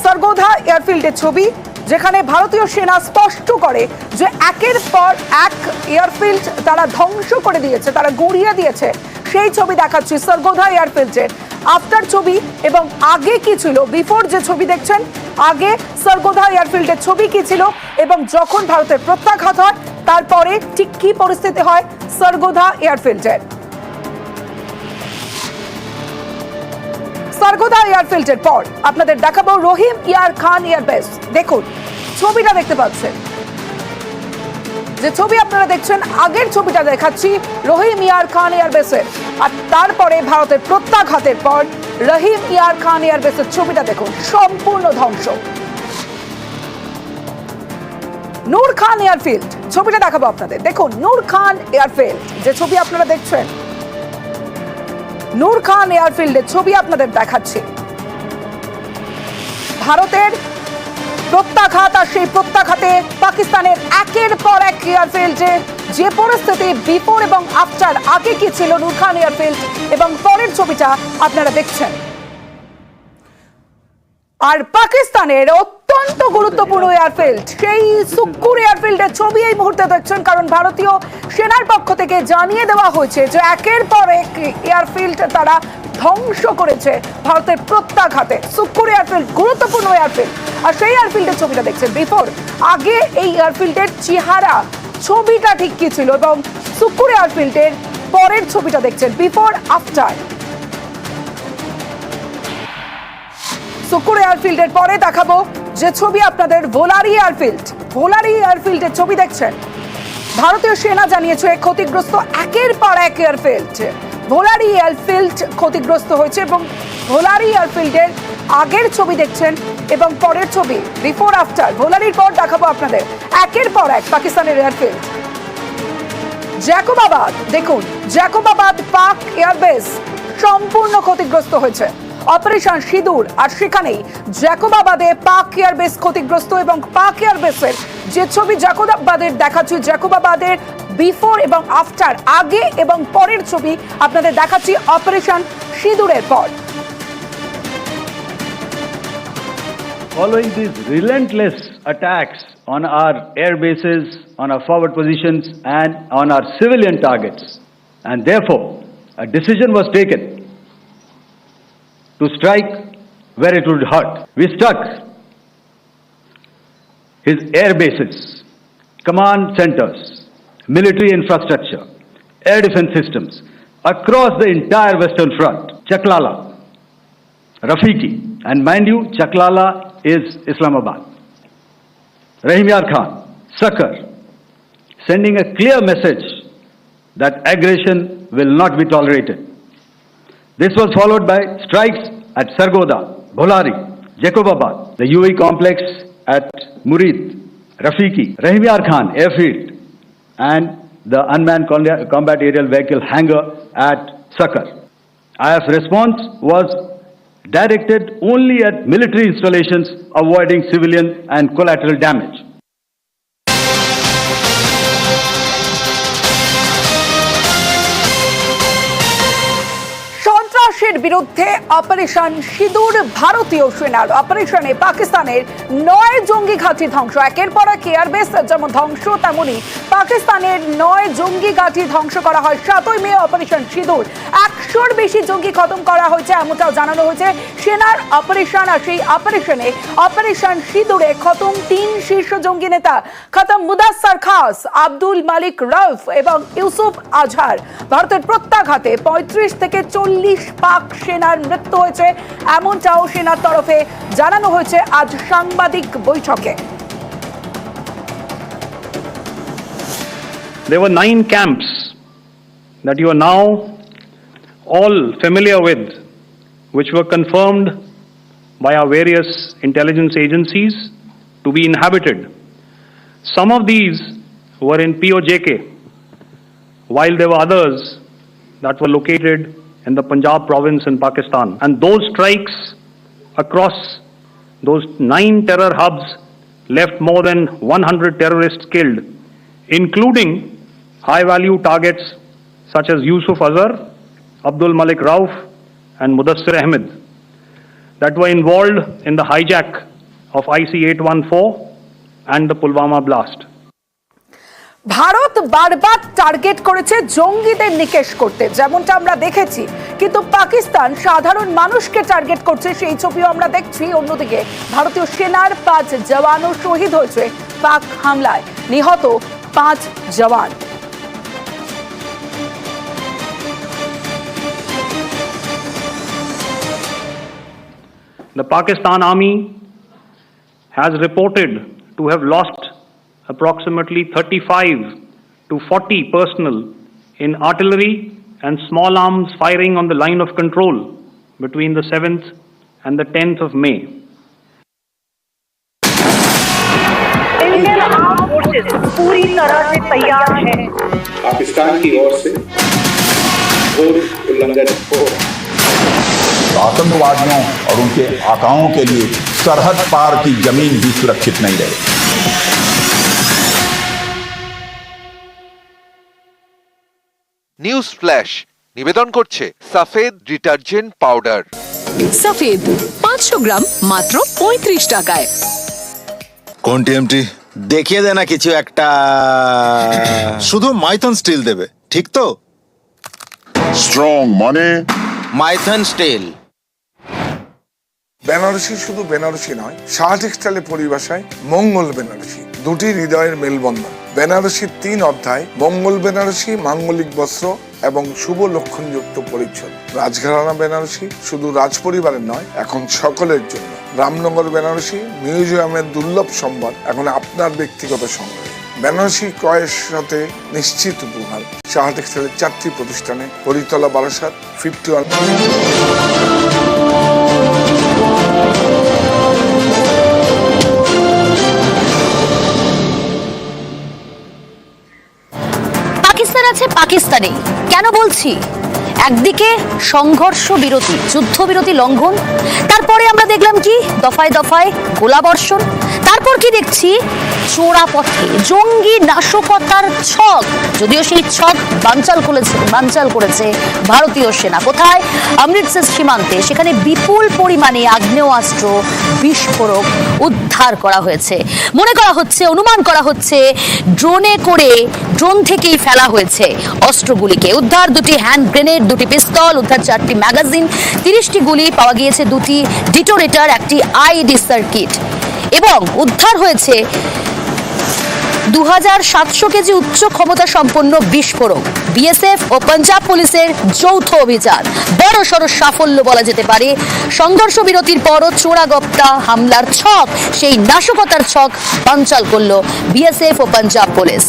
সরগোধা এয়ারফিল্ডের ছবি যেখানে ভারতীয় সেনা স্পষ্ট করে যে একের পর এক এয়ারফিল্ড তারা ধ্বংস করে দিয়েছে, তারা গুঁড়িয়ে দিয়েছে, সেই ছবি দেখাচ্ছি সরগোধা এয়ারফিল্ডের আফটার ছবি এবং আগে কি ছিল। বিফোর যে ছবি দেখছেন আগে সরগোধা এয়ারফিল্ডের ছবি কি ছিল এবং যখন ভারতের প্রত্যাঘাত হয় তারপরে ঠিক কি পরিস্থিতি হয় সরগোধা এয়ারফিল্ডের। সরগোধা এয়ারফিল্ডের পর আপনাদের দেখাবো রহিম ইয়ার খান এয়ারবেস। দেখুন ছবিটা দেখতে পাচ্ছেন, যে ছবি আপনারা দেখছেন আগের ছবিটা দেখাচ্ছি রহিম ইয়ার খান এয়ারবেসের, আর তারপরে ভারতের প্রত্যাঘাতের পর রহিম ইয়ার খান এয়ারবেসের ছবিটা দেখুন সম্পূর্ণ ধ্বংস। নূর খান এয়ারফিল্ড ছবিটা দেখাবো আপনাদের, দেখুন নূর খান এয়ারফিল্ড যে ছবি আপনারা দেখছেন, নূর খান এয়ারফিল্ডের ছবি আপনাদের দেখাচ্ছি। ভারতের প্রত্যাঘাত আর সেই প্রত্যাঘাতে পাকিস্তানের একের পর এক এয়ারফিল্ডে যে পরিস্থিতি বিফোর এবং আফটার, আগে কি ছিল নূর খান এয়ারফিল্ড এবং পরের ছবিটা আপনারা দেখছেন। আর পাকিস্তানের অত্যন্ত গুরুত্বপূর্ণ এয়ারফিল্ড সেই সুক্কুর এয়ারফিল্ডের ছবি এই মুহূর্তে দেখছেন, কারণ ভারতীয় সেনার পক্ষ থেকে জানিয়ে দেওয়া হয়েছে যে একের পর এক এয়ারফিল্ড তারা ধ্বংস করেছে ভারতের প্রত্যাঘাতে। সুক্কুর এয়ারফিল্ড গুরুত্বপূর্ণ এয়ারফিল্ড, আর সেই এয়ারফিল্ডের ছবিটা দেখছেন বিফোর, আগে এই এয়ারফিল্ডের চেহারা ছবিটা ঠিক কি ছিল এবং সুক্কুর এয়ারফিল্ডের পরের ছবিটা দেখছেন বিফোর আফটার। সুক্কুর এয়ারফিল্ডের পরে দেখাবো যে ছবি আপনাদের ভোলারি এয়ারফিল্ড, ভোলারি এয়ারফিল্ডের ছবি দেখছেন। ভারতীয় সেনা জানিয়েছে ক্ষতিগ্রস্ত একের পর এক এয়ারফিল্ড, ভোলারি এয়ারফিল্ড ক্ষতিগ্রস্ত হয়েছে এবং ভোলারি এয়ারফিল্ডের আগের ছবি দেখছেন এবং পরের ছবি বিফোর আফটার। ভোলারির পর দেখাবো আপনাদের একের পর এক পাকিস্তানের এয়ারফিল্ড। জ্যাকোবাবাদ দেখুন, জ্যাকোবাবাদ পাক এয়ারবেস সম্পূর্ণ ক্ষতিগ্রস্ত হয়েছে। অপারেশন সিঁদুর, আর সেখানেই জ্যাকোবাবাদে পাক এয়ারবেস ক্ষতিগ্রস্ত এবং পাক এয়ারবেসের যে ছবি জ্যাকোবাবাদের দেখাচ্ছি, জ্যাকোবাবাদের বিফোর এবং আফটার, আগে এবং পরের ছবি আপনাদের দেখাচ্ছি অপারেশন সিঁদুরের পর। Following these relentless attacks on our air bases, on our forward positions, and on our civilian targets, and therefore a decision was taken to strike where it would hurt. We struck his air bases, command centers, military infrastructure, air defense systems across the entire Western Front. Chaklala, Rafiki, and mind you, Chaklala is Islamabad. Rahim Yar Khan, Sakar, sending a clear message that aggression will not be tolerated. This was followed by strikes at Sargoda, Bholari, Jacobabad, the UAE complex at Murid, Rafiki, Rahim Yar Khan airfield, and the unmanned combat aerial vehicle hangar at Sakar. IF response was directed only at military installations, avoiding civilian and collateral damage. সন্ত্রাসের বিরুদ্ধে operation সিঁদুর, ভারতীয় সেনার অপারেশনে পাকিস্তানের 9 জঙ্গি ঘাঁটি ধ্বংস। একের পর এক এয়ারবেস যেমন ধ্বংস, তেমনি পাকিস্তানের 9 জঙ্গি ঘাঁটি ধ্বংস করা হয়। 7ই মে অপারেশন সিঁদুর, 100-র বেশি জঙ্গি খতম করা হয়েছে, এমনটাও জানানো হয়েছে। সেনার অপারেশন, আর সেই অপারেশনে অপারেশন সিঁদুরে খতম 3 শীর্ষ জঙ্গি নেতা, খতম মুদাসসার খাস, আব্দুল মালিক রউফ এবং ইউসুফ আজহার। ভারতের প্রত্যাঘাতে 35 থেকে 40 পাক সেনার মৃত্যু হয়েছে, এমনটাও সেনার তরফে জানানো হয়েছে আজ সাংবাদিক বৈঠকে। There were 9 camps that you are now all familiar with, which were confirmed by our various intelligence agencies to be inhabited. Some of these were in POJK, while there were others that were located in the Punjab province in Pakistan. And those strikes across those 9 terror hubs left more than 100 terrorists killed, including high-value targets such as Yusuf Azhar, Abdul Malik Rauf, and Mudassir Ahmed, that were involved in the hijack of IC-814 and the Pulwama blast. Bharat বারবার target করেছে জঙ্গিদের নিকেশ করতে, যেমনটা আমরা দেখেছি, কিন্তু পাকিস্তান সাধারণ মানুষকে টার্গেট করছে, সেই ছবিও আমরা দেখছি। অন্যদিকে ভারতীয় সেনার 5 জওয়ানও শহীদ হয়েছে পাক হামলায়, নিহত 5 জওয়ান। The Pakistan Army has reported to have lost approximately 35 to 40 personnel in artillery and small arms firing on the line of control between the 7th and the 10th of May. Indian armed forces पूरी तरह से तैयार है। पाकिस्तान की ओर से घोर उल्लंघन हो रहा है। आतंकवादियों और उनके आकाओं के लिए सरहद पार की जमीन भी सुरक्षित नहीं रहे। নিউজ ফ্ল্যাশ নিবেদন করছে সাফেদ ডিটারজেন্ট পাউডার। সফেদ 500 গ্রাম মাত্র 35 টাকায়। কোন টিএমটি দেখিয়ে দে না কিছু একটা, শুধু মাইথন স্টিল দেবে, ঠিক তো? স্ট্রং মানে মাইথন স্টিল। বেনারসি শুধু বেনারসি নয়, শাহ টেক্সটাইলের পরিভাষায় মঙ্গল বেনারসি, দুটি হৃদয়ের মেলবন্ধন। বেনারসির 3 অধ্যায়, মঙ্গল বেনারসি, মাঙ্গলিক বস্ত্র এবং শুভ লক্ষণযুক্ত পরিচ্ছদ। রাজঘরানা বেনারসি শুধু রাজ পরিবারের নয়, এখন সকলের জন্য। রামনগর বেনারসি মিউজিয়ামের দুর্লভ সম্পদ, এখন আপনার ব্যক্তিগত সংগ্রহে। বেনারসি ক্রয়ের সাথে নিশ্চিত উপহার। শাহ টেক্সটাইলের 4টি প্রতিষ্ঠানে, হরিতলা, বারাসাত, 51। পাকিস্তান আছে পাকিস্তানে, কেন বলছি? একদিকে সংঘর্ষ বিরতি, যুদ্ধবিরতি লঙ্ঘন, তারপরে আমরা দেখলাম কি দফায় দফায় গোলাবর্ষণ, তারপর কি দেখছি চোরা পথে জঙ্গি নাশকতার ছক, যদিও সেই ছক বানচাল করেছে ভারতীয় সেনা। কোথায়? অমৃতসর সীমান্তে, সেখানে বিপুল পরিমাণে আগ্নেয়াস্ত্র বিস্ফোরক উদ্ধার করা হয়েছে। মনে করা হচ্ছে, অনুমান করা হচ্ছে ড্রোন থেকেই ফেলা হয়েছে অস্ত্রগুলিকে। উদ্ধার 2টি হ্যান্ড গ্রেনেড, 2টি পিস্তল, উদ্ধার 4টি ম্যাগাজিন, 30টি গুলি পাওয়া গিয়েছে, 2টি ডিটোনেটর, একটি আইডি সার্কিট, এবং উদ্ধার হয়েছে 2700 কেজি উচ্চ ক্ষমতা সম্পন্ন বিস্ফোরক। বিএসএফ ও পাঞ্জাব পুলিশের যৌথ অভিযান বড়সড় সাফল্য বলা যেতে পারে। সংঘর্ষ বিরতির পরও চোরাগপ্তা হামলার ছক, সেই নাশকতার ছক বানচাল করল বিএসএফ ও পাঞ্জাব পুলিশ।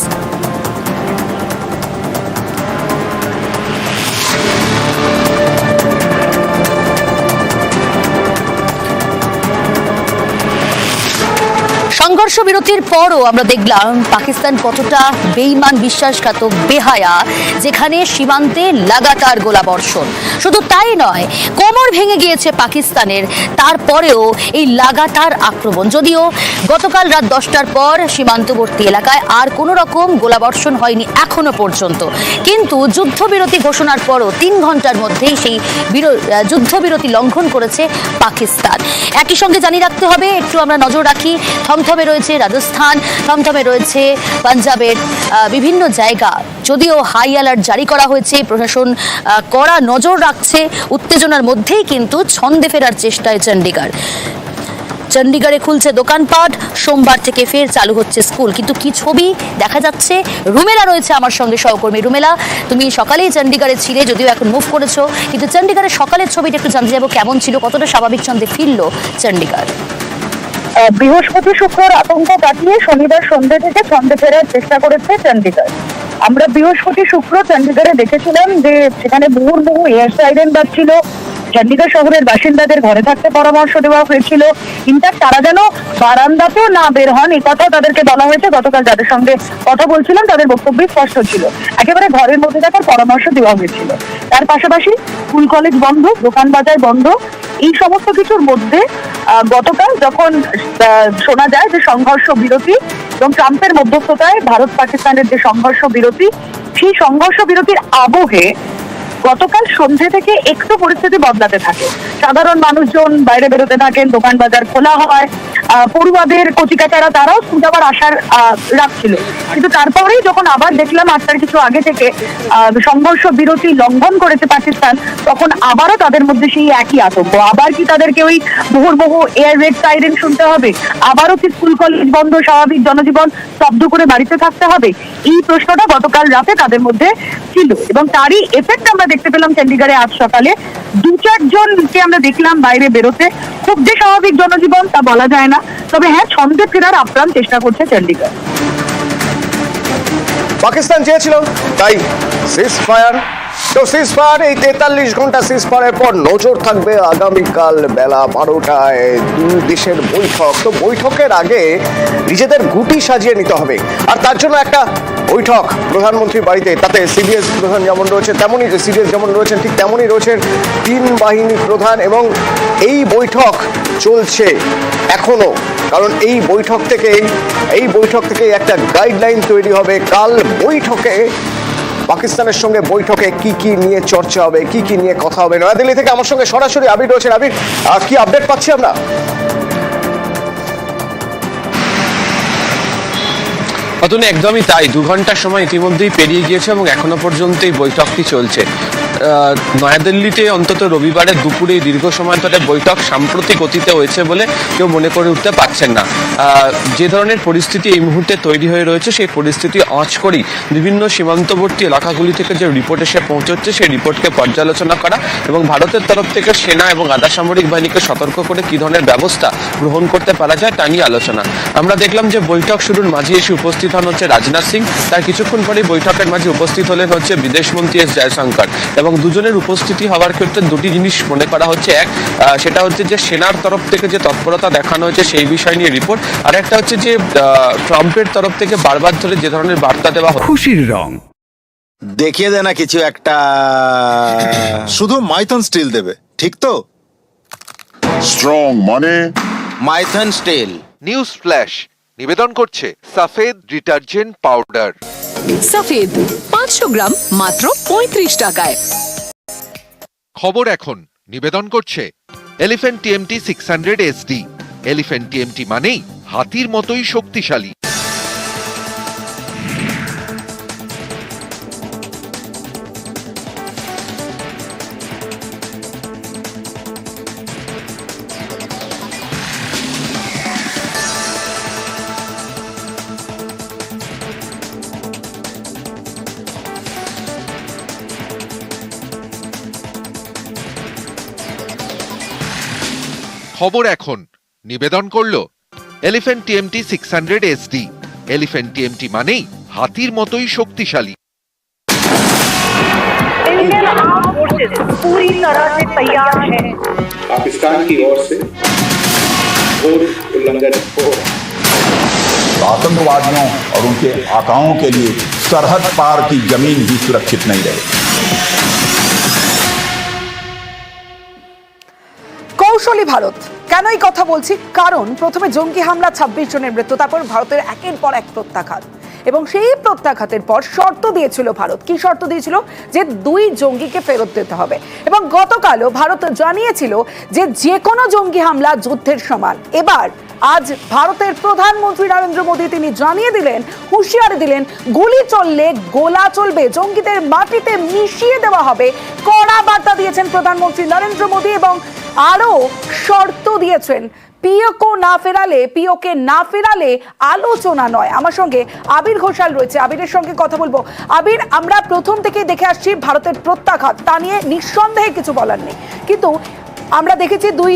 সংঘর্ষ বিরতির পরও আমরা দেখলাম পাকিস্তান কতটা বেঈমান, বিশ্বাসঘাতক, বেহায়া, যেখানে সীমান্তে লাগাতার গোলাবর্ষণ। শুধু তাই নয়, কোমর ভেঙে গিয়েছে পাকিস্তানের, তারপরেও এই লাগাতার আক্রমণ। যদিও গতকাল রাত 10টার পর সীমান্তবর্তী এলাকায় আর কোনো রকম গোলাবর্ষণ হয়নি এখনো পর্যন্ত, কিন্তু যুদ্ধবিরতি ঘোষণার পরও 3 ঘন্টার মধ্যেই সেই যুদ্ধবিরতি লঙ্ঘন করেছে পাকিস্তান। একই সঙ্গে জানিয়ে রাখতে হবে, একটু আমরা নজর রাখি, থমথমে রয়েছে রাজস্থান, থমথমে রয়েছে পাঞ্জাবের বিভিন্ন জায়গা। যদিও হাই অ্যালার্ট জারি করা হয়েছে, প্রশাসন কড়া নজর রাখছে, উত্তেজনার মধ্যেই কিন্তু ছন্দে ফেরার চেষ্টায় চণ্ডীগড়ে খুলছে দোকানপাট, সোমবার থেকে ফের চালু হচ্ছে স্কুল। কিন্তু কি ছবি দেখা যাচ্ছে? রুমেলা রয়েছে আমার সঙ্গে, সহকর্মী রুমেলা, তুমি সকালেই চণ্ডীগড়ে ছিলে, যদিও এখন মুভ করেছো, কিন্তু চণ্ডীগড়ের সকালের ছবিটা একটু জানতে যাবো, কেমন ছিল, কতটা স্বাভাবিক ছন্দে ফিরল চণ্ডীগড়? বৃহস্পতি শুক্রর আতঙ্ক কাটিয়ে শনিবার সন্ধ্যে থেকে ছন্দে ফেরার চেষ্টা করেছে চণ্ডীগড়। আমরা বৃহস্পতি শুক্র চণ্ডীগড়ে দেখেছিলাম যে সেখানে মুহুর্মুহু এয়ার সাইরেন বাজছিল, চণ্ডীগড় শহরের বাসিন্দাদের ঘরে থাকতে পরামর্শ দেওয়া হয়েছিল। ইনফ্যাক্ট তারা যেন বারান্দাতেও না বের হন, এই কথা তাদেরকে বলা হয়েছে। গতকাল যাদের সঙ্গে কথা বলছিলাম তাদের বক্তব্য স্পষ্ট ছিল, একেবারে ঘরের মধ্যে থাকার পরামর্শ দেওয়া হয়েছিল। তার পাশাপাশি স্কুল কলেজ বন্ধ, দোকান বাজার বন্ধ। এই সমস্ত কিছুর মধ্যে গতকাল যখন শোনা যায় যে সংঘর্ষ বিরতি এবং ট্রাম্পের মধ্যস্থতায় ভারত পাকিস্তানের যে সংঘর্ষ বিরতি, সেই সংঘর্ষ বিরতির আবহে গতকাল সন্ধ্যে থেকে একটু পরিস্থিতি বদলাতে থাকে। সাধারণ মানুষজন বাইরে বেরোতে থাকেন, দোকান বাজার খোলা হয়, পড়ুয়াদের কচিকাচারা তারাও স্কুল যাওয়ার আশার রাখছিল। কিন্তু তারপরেই যখন আবার দেখলাম 8টার কিছু আগে থেকে সংঘর্ষ বিরতি লঙ্ঘন করেছে পাকিস্তান, তখন আবারও তাদের মধ্যে সেই একই আতঙ্ক। আবার কি তাদেরকে ওই মুহুর্মুহু এয়ার রেড সাইরেন শুনতে হবে? আবারও কি স্কুল কলেজ বন্ধ, স্বাভাবিক জনজীবন স্তব্ধ করে বাড়িতে থাকতে হবে? এই প্রশ্নটা গতকাল রাতে তাদের মধ্যে ছিল, এবং তারই এফেক্ট আমরা দেখতে পেলাম চণ্ডীগড়ে আজ সকালে 2-4 জনকে আমরা দেখলাম বাইরে বেরোতে। খুব যে স্বাভাবিক জনজীবন তা বলা যায় না, তবে হ্যাঁ, ছন্দে ফেরার আপ্রাণ চেষ্টা করছে চণ্ডীগড়। পাকিস্তান চেয়েছিল তাই সিজফায়ার। তো সিজফায়ার, এই 43 ঘন্টা সিজফায়ারের পর নজর থাকবে আগামীকাল বেলা 12টায় 2 দেশের বৈঠক। তো বৈঠকের আগে নিজেদের গুটি সাজিয়ে নিতে হবে, আর তার জন্য একটা বৈঠক প্রধানমন্ত্রীর বাড়িতে। তাতে সিডিএস প্রধান যেমন রয়েছে তেমনই, সিডিএস যেমন রয়েছেন ঠিক তেমনই রয়েছেন 3 বাহিনী প্রধান, এবং এই বৈঠক চলছে এখনো। কারণ এই বৈঠক থেকে একটা গাইডলাইন তৈরি হবে। কাল বৈঠকে পাকিস্তানের সঙ্গে বৈঠকে কি কি নিয়ে চর্চা হবে, কি কি নিয়ে কথা হবে। নয়াদিল্লি থেকে আমার সঙ্গে সরাসরি আবির রয়েছেন। আবির, কি আপডেট পাচ্ছি আমরা? অতনু, একদমই তাই। 2 ঘন্টার সময় ইতিমধ্যেই পেরিয়ে গিয়েছে এবং এখনো পর্যন্ত এই বৈঠকটি চলছে। নয়াদিল্লিতে অন্তত রবিবারের দুপুরে দীর্ঘ সময় ধরে বৈঠক সাম্প্রতিক গতিতে হয়েছে বলে কেউ মনে করে উঠতে পারছেন না। যে ধরনের পরিস্থিতি এই মুহূর্তে তৈরি হয়ে রয়েছে, সেই পরিস্থিতি আঁচ করেই বিভিন্ন সীমান্তবর্তী এলাকাগুলি থেকে যে রিপোর্ট এসে পৌঁছচ্ছে, সেই রিপোর্টকে পর্যালোচনা করা এবং ভারতের তরফ থেকে সেনা এবং আধা সামরিক বাহিনীকে সতর্ক করে কি ধরনের ব্যবস্থা গ্রহণ করতে পারা যায় তা নিয়ে আলোচনা। আমরা দেখলাম যে বৈঠক শুরুর মাঝে এসে উপস্থিত হন হচ্ছে রাজনাথ সিং, তার কিছুক্ষণ পরেই বৈঠকের মাঝে উপস্থিত হলেন হচ্ছে বিদেশমন্ত্রী এস জয়শঙ্কর, এবং দুজনের উপস্থিতি হওয়ার ক্ষেত্রে 2টি জিনিস মনে করা হচ্ছে। এক, সেটা হচ্ছে যে সেনার তরফ থেকে যে তৎপরতা দেখানো হয়েছে সেই বিষয় নিয়ে রিপোর্ট, আর একটা হচ্ছে যে ট্রাম্পের তরফ থেকে বারবার ধরে যে ধরনের বার্তা দেওয়া। খুশির রং দেখিয়ে দে না কিছু একটা। শুধু মাইথন স্টিল দেবে, ঠিক তো? স্ট্রং মানে মাইথন স্টিল। নিউজ ফ্ল্যাশ নিবেদন করছে সাফেদ ডিটারজেন্ট পাউডার। সফেদ 500 গ্রাম মাত্র 35 টাকায়। খবর এখন নিবেদন করছে elephant TMT 600 SD। Elephant TMT মানেই হাতির মতোই শক্তিশালী। খবর এখন নিবেদন করল elephant TMT 600 SD। Elephant TMT মানেই হাতির মতোই শক্তিশালী। इंडियन आर्म फोर्सेस पूरी तरह से तैयार है। पाकिस्तान की ओर से घोर उल्लंघन हो आतंकवादियों और उनके आकाओं के लिए सरहद पार की जमीन भी सुरक्षित नहीं रहे। কৌশলী ভারত। কেন এই কথা বলছি? কারণ প্রথমে জঙ্গি হামলা, 26 জনের মৃত্যু, তারপর ভারতের একের পর এক প্রত্যাঘাত, এবং সেই প্রত্যাঘাতের পর শর্ত দিয়েছিল ভারত। কি শর্ত দিয়েছিল? যে 2 জঙ্গিকে ফেরত দিতে হবে। এবং গতকালও ভারত জানিয়েছিল যে যে কোনো জঙ্গি হামলা যুদ্ধের সমান। এবার আজ ভারতের প্রধানমন্ত্রী নরেন্দ্র মোদী তিনি জানিয়ে দিলেন, হুঁশিয়ারি দিলেন, গুলি চললে গোলা চলবে, জঙ্গিদের মাটিতে মিশিয়ে দেওয়া হবে। কড়া বার্তা দিয়েছেন প্রধানমন্ত্রী নরেন্দ্র মোদী এবং আরো শর্ত দিয়েছেন। পিওকে না ফেরালে আলোচনা নয়। আমার সঙ্গে আবির ঘোষাল রয়েছে, আবিরের সঙ্গে কথা বলবো। আবির, আমরা প্রথম থেকেই দেখে আসছি ভারতের প্রত্যাঘাত, তা নিয়ে নিঃসন্দেহে কিছু বলার নেই, কিন্তু আমরা দেখেছি 2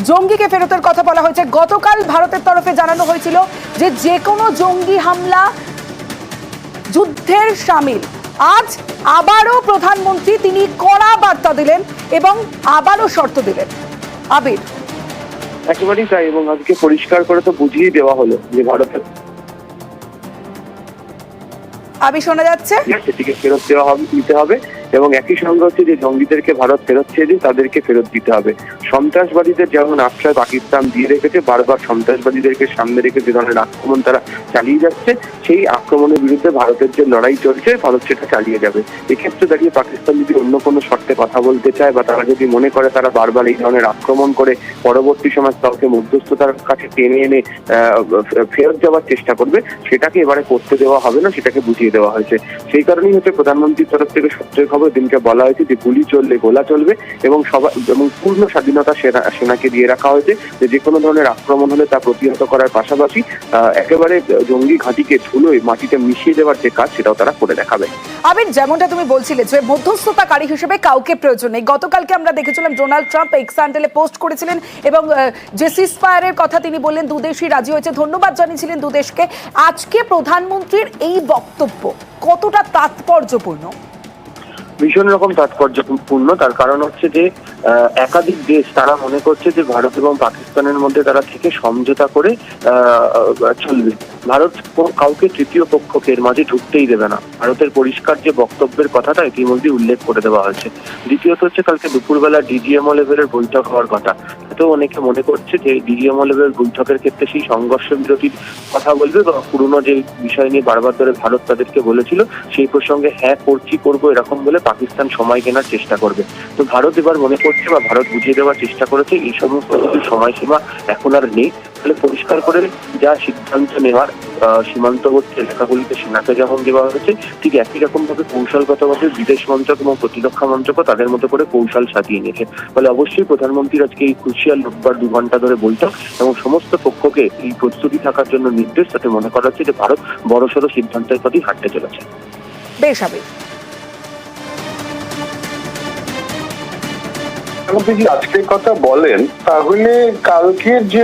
জঙ্গিকে ফেরতের কথা বলা হয়েছে। গতকাল ভারতের তরফে জানানো হয়েছিল যে যে কোনো জঙ্গি হামলা যুদ্ধের শামিল। আজ আবারও প্রধানমন্ত্রী তিনি কড়া বার্তা দিলেন এবং আবারও শর্ত দিলেন। আবির, একেবারেই তাই, এবং আজকে পরিষ্কার করে তো বুঝিয়ে দেওয়া হলো যে ভারতের আবির শোনা যাচ্ছে, সেটিকে ফেরত দেওয়া হবে, দিতে হবে, এবং একই সঙ্গে হচ্ছে যে জঙ্গিদেরকে ভারত ফেরত চেয়ে দিন, তাদেরকে ফেরত দিতে হবে। সন্ত্রাসবাদীদের যেমন আশ্রয় পাকিস্তান দিয়ে রেখেছে, বারবার সন্ত্রাসবাদীদেরকে সামনে রেখে যে ধরনের আক্রমণ তারা চালিয়ে যাচ্ছে, সেই আক্রমণের বিরুদ্ধে ভারতের যে লড়াই চলছে, ভারত সেটা চালিয়ে যাবে। এক্ষেত্রে দাঁড়িয়ে পাকিস্তান যদি অন্য কোনো শর্তে কথা বলতে চায়, বা তারা যদি মনে করে তারা বারবার এই ধরনের আক্রমণ করে পরবর্তী সময় কাউকে মধ্যস্থতার কাছে টেনে এনে ফেরত যাওয়ার চেষ্টা করবে, সেটাকে এবারে করতে দেওয়া হবে না, সেটাকে বুঝিয়ে দেওয়া হয়েছে। সেই কারণেই হচ্ছে প্রধানমন্ত্রীর তরফ থেকে সবচেয়ে খবর দিনকে বলা হয়েছে যে গুলি চললে গোলা চলবে, এবং এবং পূর্ণ স্বাধীনতা সেনাকে দিয়ে রাখা হয়েছে যে কোনো ধরনের আক্রমণ হলে তা প্রতিহত করার পাশাপাশি একেবারে জঙ্গি ঘাঁটিকে ধুলোয় মাটিতে মিশিয়ে দেওয়ার যে কাজ, সেটাও তারা করে দেখাবে। আবির, যেমনটা তুমি বলছিলে যে মধ্যস্থতাকারী হিসেবে কাউকে প্রয়োজন নেই। গতকালকে আমরা দেখেছিলাম ডোনাল্ড ট্রাম্প এক্স হ্যান্ডেলে পোস্ট করেছিলেন এবং যে সিজফায়ারের কথা তিনি বললেন, 2 দেশই রাজি হয়েছে, ধন্যবাদ জানিয়েছিলেন 2 দেশকে। আজকে প্রধানমন্ত্রীর এই বক্তব্য কতটা তাৎপর্যপূর্ণ? ভীষণ রকম তাৎপর্যপূর্ণ। তার কারণ হচ্ছে যে একাধিক দেশ তারা মনে করছে যে ভারত এবং পাকিস্তানের মধ্যে তারা থেকে সমঝোতা করে চলবে। ভারত কাউকে তৃতীয় পক্ষকে এর মাঝে ঢুকতেই দেবে না। ভারতের পরিষ্কার যে বক্তব্যের কথাটা ইতিমধ্যে উল্লেখ করে দেওয়া হয়েছে। দ্বিতীয়ত হচ্ছে কালকে দুপুরবেলা ডিজিএমও লেভেলের বৈঠক হওয়ার কথা। তো অনেকে মনে করছে যে ডিজিএমও লেভেলের বৈঠকের ক্ষেত্রে সেই সংঘর্ষ বিরতির কথা বলবে, বা পুরনো যে বিষয় নিয়ে বারবার ধরে ভারত তাদেরকে বলেছিল সেই প্রসঙ্গে হ্যাঁ করবো এরকম বলে পাকিস্তান সময় কেনার চেষ্টা করবে। তো ভারত এবার মনে করছে, বা ভারত বুঝিয়ে দেওয়ার চেষ্টা করেছে, এই সমস্ত কিছু সময়সীমা এখন আর নেই। তাহলে পরিষ্কার করে যা সিদ্ধান্ত নেওয়ার সীমান্তবর্তী এলাকাগুলিতে সেনাকে যেমন দেওয়া হয়েছে, ঠিক একই রকম ভাবে কৌশলগতভাবে বিদেশ মন্ত্রক এবং প্রতিরক্ষা মন্ত্রকও তাদের মতো করে কৌশল সাজিয়ে নিয়েছে। ফলে অবশ্যই প্রধানমন্ত্রীর আজকে এই ক্রুশিয়াল রোববার 2 ঘন্টা ধরে বৈঠক এবং সমস্ত পক্ষকে এই প্রস্তুতি থাকার জন্য নির্দেশ, তাতে মনে করা হচ্ছে যে ভারত বড়সড় সিদ্ধান্তের প্রতি হাঁটতে চলেছে। বেশ আবির। আপনি যদি আজকের কথা বলেন তাহলে কালকের যে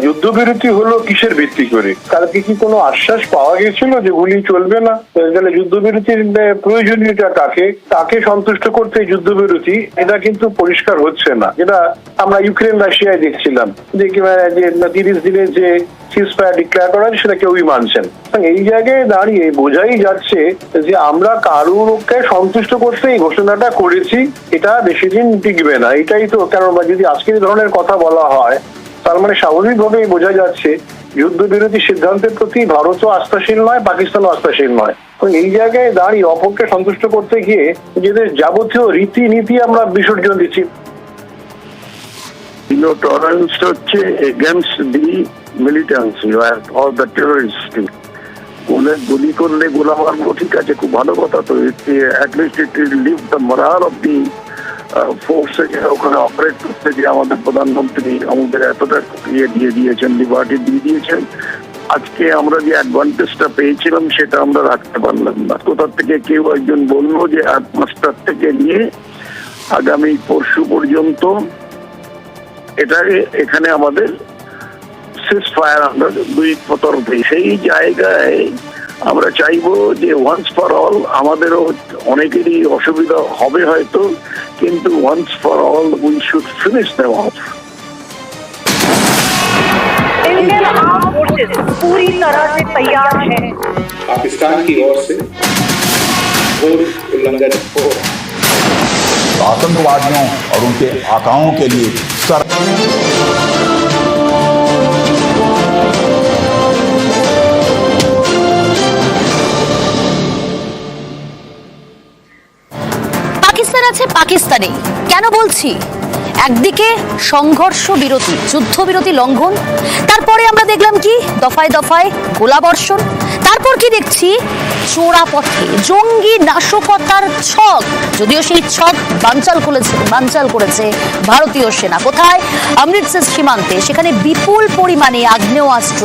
যুদ্ধবিরতি হলো কিসের ভিত্তি করে? কালকে কি কোনো আশ্বাস পাওয়া গেছিল যে গুলি চলবে না? তাহলে যুদ্ধবিরতির প্রয়োজনীয়তা কাকে সন্তুষ্ট করতে যুদ্ধবিরতি, এটা কিন্তু পরিষ্কার হচ্ছে না। যেটা আমরা ইউক্রেন রাশিয়ায় দেখছিলাম যে 30 দিনের যে সিজফায়ার ডিক্লেয়ার করা সেটা কেউই মানছেন। এই জায়গায় দাঁড়িয়ে বোঝাই যাচ্ছে যে আমরা কারোরকে সন্তুষ্ট করতে এই ঘোষণাটা করেছি, এটা বেশি দিন টিকবে না। এটাই তো, কারণ যদি আজকের ধরনের কথা বলা হয় তার মানে স্বাভাবিকভাবেই বোঝা যাচ্ছে যুদ্ধবিরতি সিদ্ধান্তের প্রতি ভারতও আস্থাশীল নয়, পাকিস্তানও আস্থাশীল নয়। তো এই জায়গায় দাঁড়িয়ে অপরকে সন্তুষ্ট করতে গিয়ে নিজেদের যাবতীয় রীতিনীতি আমরা বিসর্জন দিচ্ছি। টলারেন্স হচ্ছে against the militancy or the terrorist. গুলি করলে গোলা মারবো, ঠিক আছে, খুব ভালো কথা। তো at least it will leave the moral of the ফোর্সে ওখানে অপারেট করতে, যে আমাদের প্রধানমন্ত্রী আমাদের এতটা দিয়ে দিয়েছেন, লিবার্টি দিয়ে দিয়েছেন। আজকে আমরা যে অ্যাডভান্টেজটা পেয়েছিলাম সেটা আমরা রাখতে পারলাম না। কোথা থেকে কেউ একজন বললো যে 8-5টার থেকে নিয়ে আগামী পরশু পর্যন্ত এখানে আমাদের সিজফায়ার আমরা দুই তরফে। সেই জায়গায় আমরা চাইবো যে ওয়ান্স ফর অল, আমাদেরও অনেকেরই অসুবিধা হবে হয়তো, কিন্তু once for all we should finish them off. Indian arm forces पूरी तरह से तैयार है। पाकिस्तान की ओर से घोर उल्लंघन हो आतंकवादियों और उनके आकाओं के लिए পাকিস্তান আছে পাকিস্তানে। কেন বলছি? একদিকে সংঘর্ষ বিরতি, যুদ্ধবিরতি লঙ্ঘন, তারপরে আমরা দেখলাম কি দফায় দফায় গোলাবর্ষণ, তারপর কি দেখছি চোরা পথে জঙ্গি নাশকতার ছক। যদিও সেই ছক বানচাল করেছে ভারতীয় সেনা। কোথায়? অমৃতসর সীমান্তে। সেখানে বিপুল পরিমাণে আগ্নেয়াস্ত্র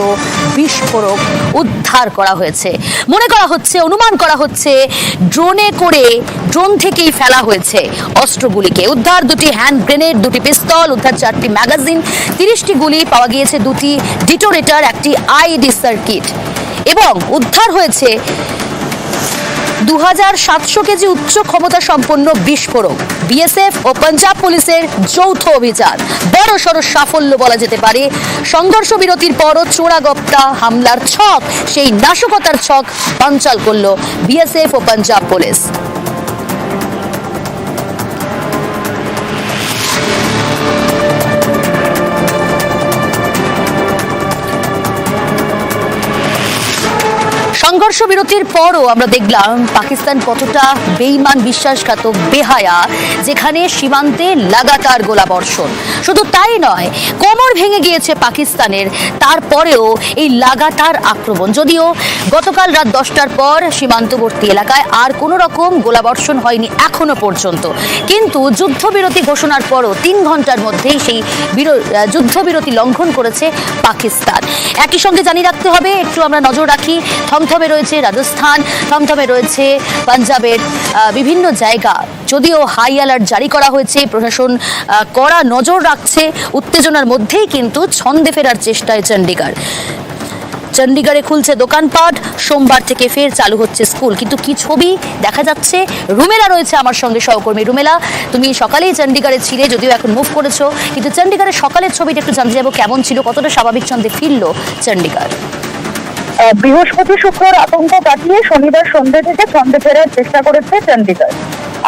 বিস্ফোরক উদ্ধার করা হয়েছে। মনে করা হচ্ছে, অনুমান করা হচ্ছে ড্রোন থেকেই ফেলা হয়েছে অস্ত্রগুলিকে। উদ্ধার 2টি হ্যান্ড গ্রেনেড, 2টি পিস্তল, উদ্ধার 4টি ম্যাগাজিন, 30টি গুলি পাওয়া গিয়েছে, 2টি ডিটোনেটর, 1টি আইডি সার্কিট, এবং উদ্ধার হয়েছে 2700 কেজি উচ্চ ক্ষমতা সম্পন্ন বিস্ফোরক। বিএসএফ ও পাঞ্জাব পুলিশের যৌথ অভিযান বড়সড় সাফল্য বলা যেতে পারে। সংঘর্ষ বিরতির পরও চোরাগপ্তা হামলার ছক, সেই নাশকতার ছক বানচাল করল বিএসএফ ও পাঞ্জাব পুলিশ। সংঘর্ষ বিরতির পরও আমরা দেখলাম পাকিস্তান কতটা বেঈমান, বিশ্বাসঘাতক, বেহায়া, যেখানে সীমান্তে লাগাতার গোলাবর্ষণ। শুধু তাই নয়, কোমর ভেঙে গিয়েছে পাকিস্তানের, তারপরেও এই লাগাতার আক্রমণ। যদিও গতকাল রাত 10টার পর সীমান্তবর্তী এলাকায় আর কোনো রকম গোলাবর্ষণ হয়নি এখনো পর্যন্ত, কিন্তু যুদ্ধবিরতি ঘোষণার পরও 3 ঘন্টার মধ্যেই সেই যুদ্ধবিরতি লঙ্ঘন করেছে পাকিস্তান। একই সঙ্গে জানিয়ে রাখতে হবে, একটু আমরা নজর রাখি, থমথমে রয়েছে রাজস্থান, থমথমে রয়েছে পাঞ্জাবের বিভিন্ন জায়গা। যদিও হাই অ্যালার্ট জারি করা হয়েছে, প্রশাসন কড়া নজর রাখছে, উত্তেজনার মধ্যেই কিন্তু ছন্দে ফেরার চেষ্টায় চণ্ডীগড়ে খুলছে দোকানপাট, সোমবার থেকে ফের চালু হচ্ছে স্কুল। কিন্তু কি ছবি দেখা যাচ্ছে? রুমেলা রয়েছে আমার সঙ্গে, সহকর্মী। রুমেলা, তুমি সকালেই চণ্ডীগড়ে ছিলে, যদিও এখন মুভ করেছো, কিন্তু চণ্ডীগড়ের সকালের ছবিটা একটু জানতে যাবো, কেমন ছিল, কতটা স্বাভাবিক ছন্দে ফিরল চণ্ডীগড়? বৃহস্পতি শুক্রর আতঙ্ক কাটিয়ে শনিবার সন্ধ্যে থেকে ছন্দে ফেরার চেষ্টা করেছে চণ্ডীগড়।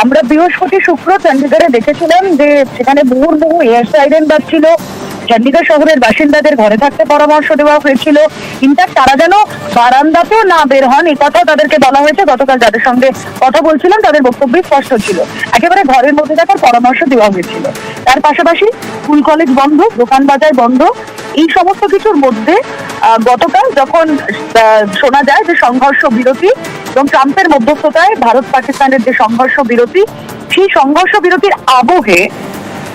আমরা বৃহস্পতি শুক্র চণ্ডীগড়ে দেখেছিলাম যে সেখানে মুহুর্মুহু এয়ার সাইরেন বাজছিল। চণ্ডীগড় শহরের বাসিন্দাদের ঘরে থাকতে পরামর্শ দেওয়া হয়েছিল। ইনফ্যাক্ট তারা যেন বারান্দাতেও না বের হন, এই কথা তাদেরকে বলা হয়েছে। গতকাল যাদের সঙ্গে কথা বলছিলাম তাদের বক্তব্য স্পষ্ট ছিল, একেবারে ঘরের মধ্যে থাকার পরামর্শ দেওয়া হয়েছিল। তার পাশাপাশি স্কুল কলেজ বন্ধ, দোকান বাজার বন্ধ। এই সমস্ত কিছুর মধ্যে গতকাল যখন শোনা যায় যে সংঘর্ষ বিরতি এবং ট্রাম্পের মধ্যস্থতায় ভারত পাকিস্তানের যে সংঘর্ষ বিরতি, সেই সংঘর্ষ বিরতির আবহে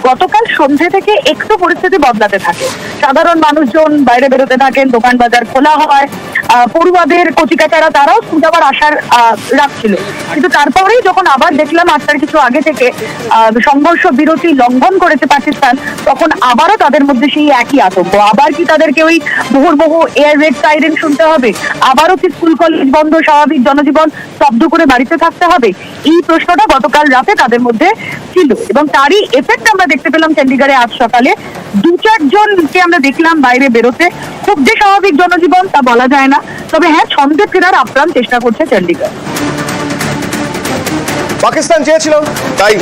গতকাল সন্ধ্যে থেকে একটু পরিস্থিতি বদলাতে থাকে। সাধারণ মানুষজন বাইরে বেরোতে থাকেন, দোকান বাজার খোলা হয়, পড়ুয়াদের কচিকাচারা তারাও যাওয়ার আশার রাখছিল। কিন্তু তারপরেই যখন আবার দেখলাম 8টার কিছু আগে থেকে সংঘর্ষ বিরতি লঙ্ঘন করেছে পাকিস্তান, তখন আবারও তাদের মধ্যে সেই একই আতঙ্ক। আবার কি তাদেরকে ওই মুহুর্মুহু এয়ার রেড সাইরেন শুনতে হবে? আবারও কি স্কুল কলেজ বন্ধ, স্বাভাবিক জনজীবন স্তব্ধ করে বাড়িতে থাকতে হবে? এই প্রশ্নটা গতকাল রাতে তাদের মধ্যে ছিল এবং তারই এফেক্ট আমরা দেখতে পেলাম চণ্ডীগড়ে আজ সকালে। 2-4 জনকে আমরা দেখলাম বাইরে বেরোতে। খুব যে স্বাভাবিক জনজীবন তা বলা যায় না, তবে হ্যাঁ, ছন্দে ফেরার আপ্রাণ চেষ্টা করছে চণ্ডীগড়। পাকিস্তান চেয়েছিল তাই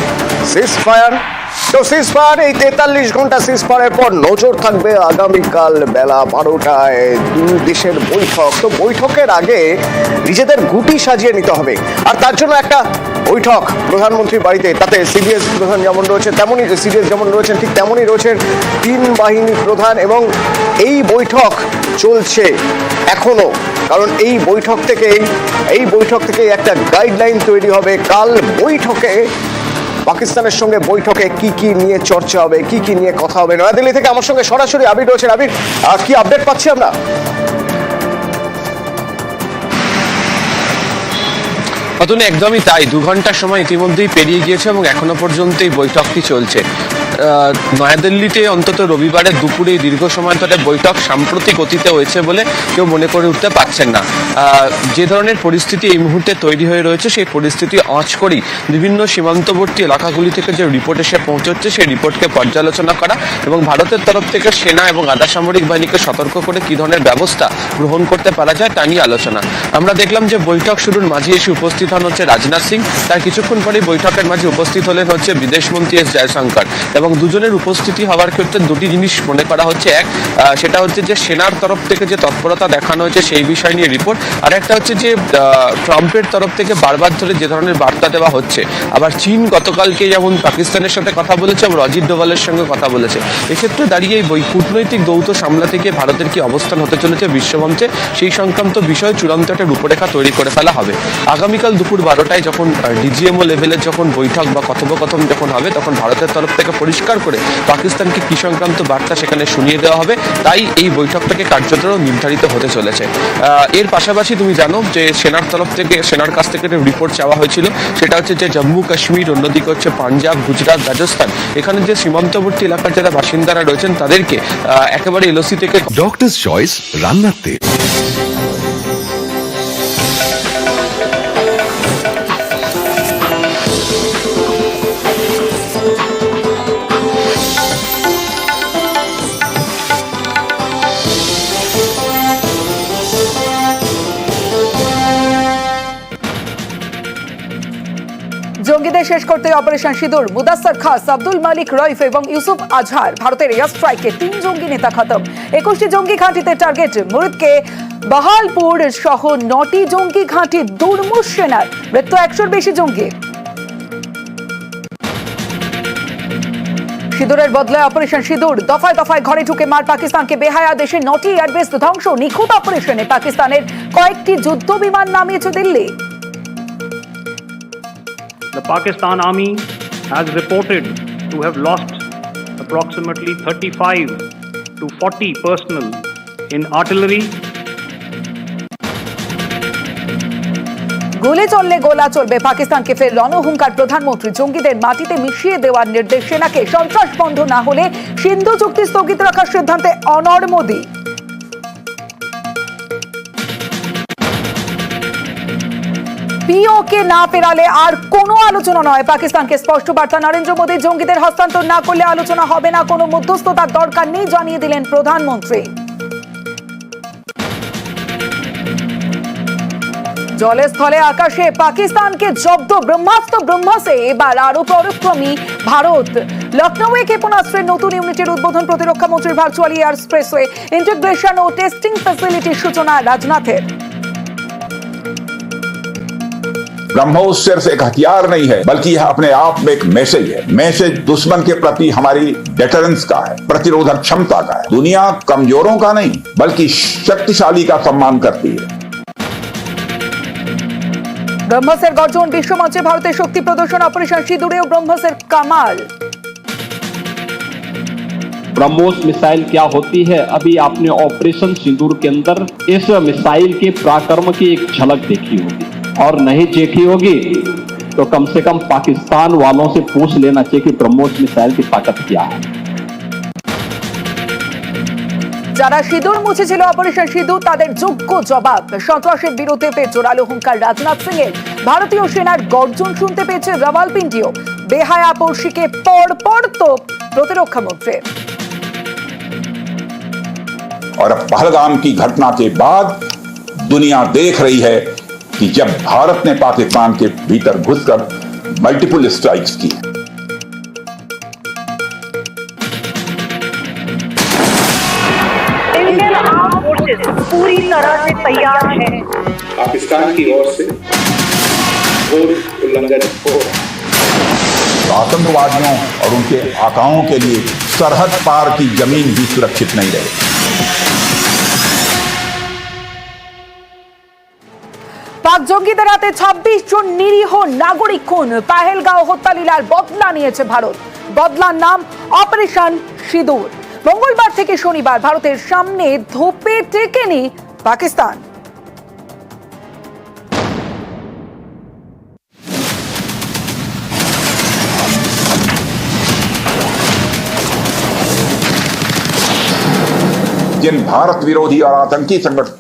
সিজফায়ার। তো সিজফায়ার, এই 43 ঘন্টা সিজফায়ারের পর নজর থাকবে আগামীকাল বেলা 12টায় দুই দেশের বৈঠক। তো বৈঠকের আগে নিজেদের গুটি সাজিয়ে নিতে হবে, আর তার জন্য একটা বৈঠক প্রধানমন্ত্রীর বাড়িতে। তাতে সিডিএস প্রধান যেমন রয়েছেন তেমনই সিডিএস যেমন রয়েছেন ঠিক তেমনই রয়েছেন 3 বাহিনী প্রধান, এবং এই বৈঠক চলছে এখনো। কারণ এই বৈঠক থেকে একটা গাইডলাইন তৈরি হবে। কাল বৈঠকে পাকিস্তানের সঙ্গে বৈঠকে কি কি নিয়ে চর্চা হবে, কি কি নিয়ে কথা হবে। নয়াদিল্লি থেকে আমার সঙ্গে সরাসরি আবির রয়েছেন। আবির, কি আপডেট পাচ্ছি আমরা? অতনু, একদমই তাই। 2 ঘন্টার সময় ইতিমধ্যেই পেরিয়ে গিয়েছে এবং এখনো পর্যন্ত এই বৈঠকটি চলছে। নয়াদিল্লিতে অন্তত রবিবারের দুপুরে দীর্ঘ সময় ধরে বৈঠক সাম্প্রতিক অতীতে হয়েছে বলে কেউ মনে করে উঠতে পারছেন না। যে ধরনের পরিস্থিতি এই মুহূর্তে তৈরি হয়ে রয়েছে, সেই পরিস্থিতি আঁচ করেই বিভিন্ন সীমান্তবর্তী এলাকাগুলি থেকে যে রিপোর্ট এসে পৌঁছচ্ছে, সেই রিপোর্টকে পর্যালোচনা করা এবং ভারতের তরফ থেকে সেনা এবং আধা সামরিক বাহিনীকে সতর্ক করে কি ধরনের ব্যবস্থা গ্রহণ করতে পারা যায় তা নিয়ে আলোচনা। আমরা দেখলাম যে বৈঠক শুরুর মাঝে এসে উপস্থিত হন হচ্ছে রাজনাথ সিং। তার কিছুক্ষণ পরেই বৈঠকের মাঝে উপস্থিত হলেন হচ্ছে বিদেশমন্ত্রী এস জয়শঙ্কর, এবং দুজনের উপস্থিতি হওয়ার ক্ষেত্রে দুটি জিনিস মনে করা হচ্ছে। এক, সেটা হচ্ছে যে সেনার তরফ থেকে যে তৎপরতা দেখানো হয়েছে সেই বিষয় নিয়ে রিপোর্ট, আর একটা হচ্ছে যে ট্রাম্পের তরফ থেকে বারবার ধরে যে ধরনের বার্তা দেওয়া হচ্ছে। আবার চীন গতকালকে যেমন পাকিস্তানের সাথে কথা বলেছে এবং অজিত ডোভালের সঙ্গে কথা বলেছে। এক্ষেত্রে দাঁড়িয়ে এই কূটনৈতিক দৌত্য সামলাতে গিয়ে ভারতের কি অবস্থান হতে চলেছে বিশ্বমঞ্চে, সেই সংক্রান্ত বিষয়ে চূড়ান্ত একটা রূপরেখা তৈরি করে ফেলা হবে। আগামীকাল দুপুর 12টায় যখন ডিজিএমও লেভেলের যখন বৈঠক বা কথোপকথন যখন হবে, তখন ভারতের তরফ থেকে পরিষ্কার করে পাকিস্তানকে কি সংক্রান্ত বার্তা সেখানে শুনিয়ে দেওয়া হবে। তাই এই বৈঠকটাকে কার্যত নির্ধারিত হতে চলেছে। এর পাশাপাশি তুমি জানো যে সেনার তরফ থেকে, সেনার কাছ থেকে একটা রিপোর্ট চাওয়া হয়েছিল। সেটা হচ্ছে যে জম্মু কাশ্মীর, অন্যদিকে হচ্ছে পাঞ্জাব, গুজরাট, রাজস্থান, এখানে যে সীমান্তবর্তী এলাকার যারা বাসিন্দারা রয়েছেন তাদেরকে একেবারে এলওসি থেকে ডক্টরস চয়েস রান্নার তেল। জঙ্গিদের শেষ করতে অপারেশন সিঁদুর, মুদাসসার খাস, আব্দুল মালিক রইফ এবং ইউসুফ আজহার। ভারতের এয়ার স্ট্রাইকে 3 জঙ্গি নেতা খতম। 21টি জঙ্গি ঘাঁটিতে টার্গেট। মুরিদকে বাহালপুর সহ 9টি জঙ্গি ঘাঁটি দুর্মুষ সেনার। মৃত্যু 100-র বেশি জঙ্গি। সিঁদুরের বদলে অপারেশন সিঁদুর। দফায় দফায় ঘরে ঢুকে মার পাকিস্তানকে বেহায়া। দেশে 9টি এয়ারবেস ধ্বংস। নিখুঁত অপারেশনে পাকিস্তানের কয়েকটি যুদ্ধ বিমান নামিয়েছে Delhi. The Pakistan Army has reported to have lost approximately 35 to 40 personnel in artillery. গুলি চললে গোলা চলবে, পাকিস্তানকে ফের রণহুঙ্কার প্রধানমন্ত্রী। জঙ্গিদের মাটিতে মিশিয়ে দেওয়ার নির্দেশ সেনাকে। সন্ত্রাস বন্ধ না হলে সিন্ধু চুক্তি স্থগিত রাখার সিদ্ধান্তে অনড় মোদি। পিওকে না ফেরালে আর কোনো আলোচনা নয়, পাকিস্তানকে স্পষ্ট বার্তা নরেন্দ্র মোদী। জঙ্গিদের হস্তান্তর না করলে আলোচনা হবে না, কোনো মধ্যস্থতার দরকার নেই জানিয়ে দিলেন প্রধানমন্ত্রী। জলে স্থলে আকাশে পাকিস্তানকে জব্দ ব্রহ্মাস্ত্র ব্রহ্মসে। এবার আরো পরাক্রমী ভারত। লখনৌয়ে ক্ষেপণাস্ত্রের নতুন ইউনিটের উদ্বোধন প্রতিরক্ষা মন্ত্রীর। ভার্চুয়ালি এয়ার এক্সপ্রেসওয়ে ইন্টিগ্রেশন ও টেস্টিং ফ্যাসিলিটির সূচনা রাজনাথের। ब्रह्मोस सिर्फ एक हथियार नहीं है, बल्कि यह अपने आप में एक मैसेज है। मैसेज दुश्मन के प्रति हमारी डेटरेंस का है, प्रतिरोधक क्षमता का है। दुनिया कमजोरों का नहीं बल्कि शक्तिशाली का सम्मान करती है। ব্রহ্মসের গর্জন। বিশ্বমঞ্চে ভারতের শক্তি প্রদর্শন। অপারেশন সিঁদুরেও ব্রহ্মসের কামাল। ब्रह्मोस मिसाइल क्या होती है, अभी आपने ऑपरेशन सिंदूर के अंदर इस मिसाइल के पराक्रम की एक झलक देखी होगी, और नहीं देखी होगी तो कम से कम पाकिस्तान वालों से पूछ लेना चाहिए कि ब्रह्मोस मिसाइल की ताकत क्या है। যারা সিঁদুর মুছেছিল অপারেশন সিঁদুর তাদের যোগ্য জবাব। সন্ত্রাসের বিরুদ্ধে ফের জোরালো হুঙ্কার রাজনাথ সিং এর। ভারতীয় সেনার গর্জন শুনতে পেয়েছে রাওয়ালপিন্ডিও। বেহায়া পড়শিকে পরপর তো প্রতিরক্ষা মন্ত্রী। और अब पहलगाम की घटना के बाद दुनिया देख रही है कि जब भारत ने पाकिस्तान के भीतर घुसकर मल्टीपल स्ट्राइक्स की, इंडियन आर्म फोर्सेस पूरी तरह से तैयार है। पाकिस्तान की ओर से घोर उल्लंघन हो रहा है। आतंकवादियों और उनके आकाओं के लिए सरहद पार की जमीन भी सुरक्षित नहीं रहे। পাক জঙ্গিদের হাতে ২৬ জন নিরীহ নাগরিক খুন। পাহেলগাঁও হত্যালীলার বদলা নিয়েছে ভারত। বদলার নাম অপারেশন সিঁদুর। মঙ্গলবার থেকে শনিবার ভারতের সামনে ধোপে টেকেনি পাকিস্তান। जिन भारत विरोधी और आतंकी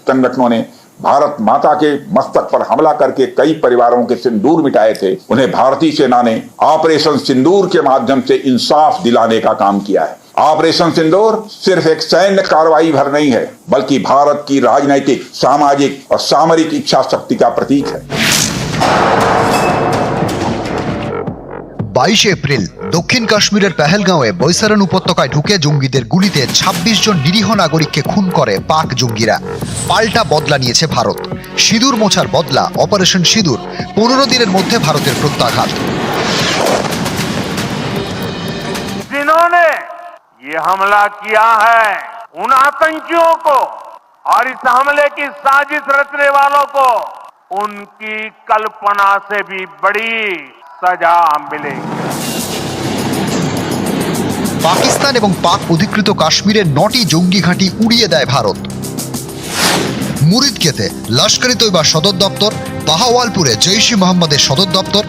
संगठनों ने भारत माता के मस्तक पर हमला करके कई परिवारों के सिंदूर मिटाए थे, उन्हें भारतीय सेना ने ऑपरेशन सिंदूर के माध्यम से इंसाफ दिलाने का काम किया है। ऑपरेशन सिंदूर सिर्फ एक सैन्य कार्रवाई भर नहीं है, बल्कि भारत की राजनीतिक, सामाजिक और सामरिक इच्छा शक्ति का प्रतीक है। 22 এপ্রিল দক্ষিণ কাশ্মীরের পেহেলগাঁওয়ে বৈসারন উপত্যকায় ঢুকে জঙ্গিদের গুলিতে ২৬ জন নিরীহ নাগরিককে খুন করে পাক জঙ্গিরা। পাল্টা বদলা নিয়েছে ভারত। সিঁদুর মোছার বদলা অপারেশন সিঁদুর। 15 দিনের মধ্যে ভারতের প্রত্যাঘাত। जिन्होंने ये हमला किया है उन आतंकियों को और इस हमले की साजिश रचने वालों को उनकी कल्पना से भी बड़ी सजा मिलेगी। পাকিস্তান এবং পাক অধিকৃত কাশ্মীরের 9টি জঙ্গি ঘাঁটি উড়িয়ে দেয় ভারত। মুরিদকেতে লস্কর-ই তৈবা সদর দপ্তর, বাহাওয়ালপুরে জৈশ-ই মোহাম্মদের সদর দপ্তর,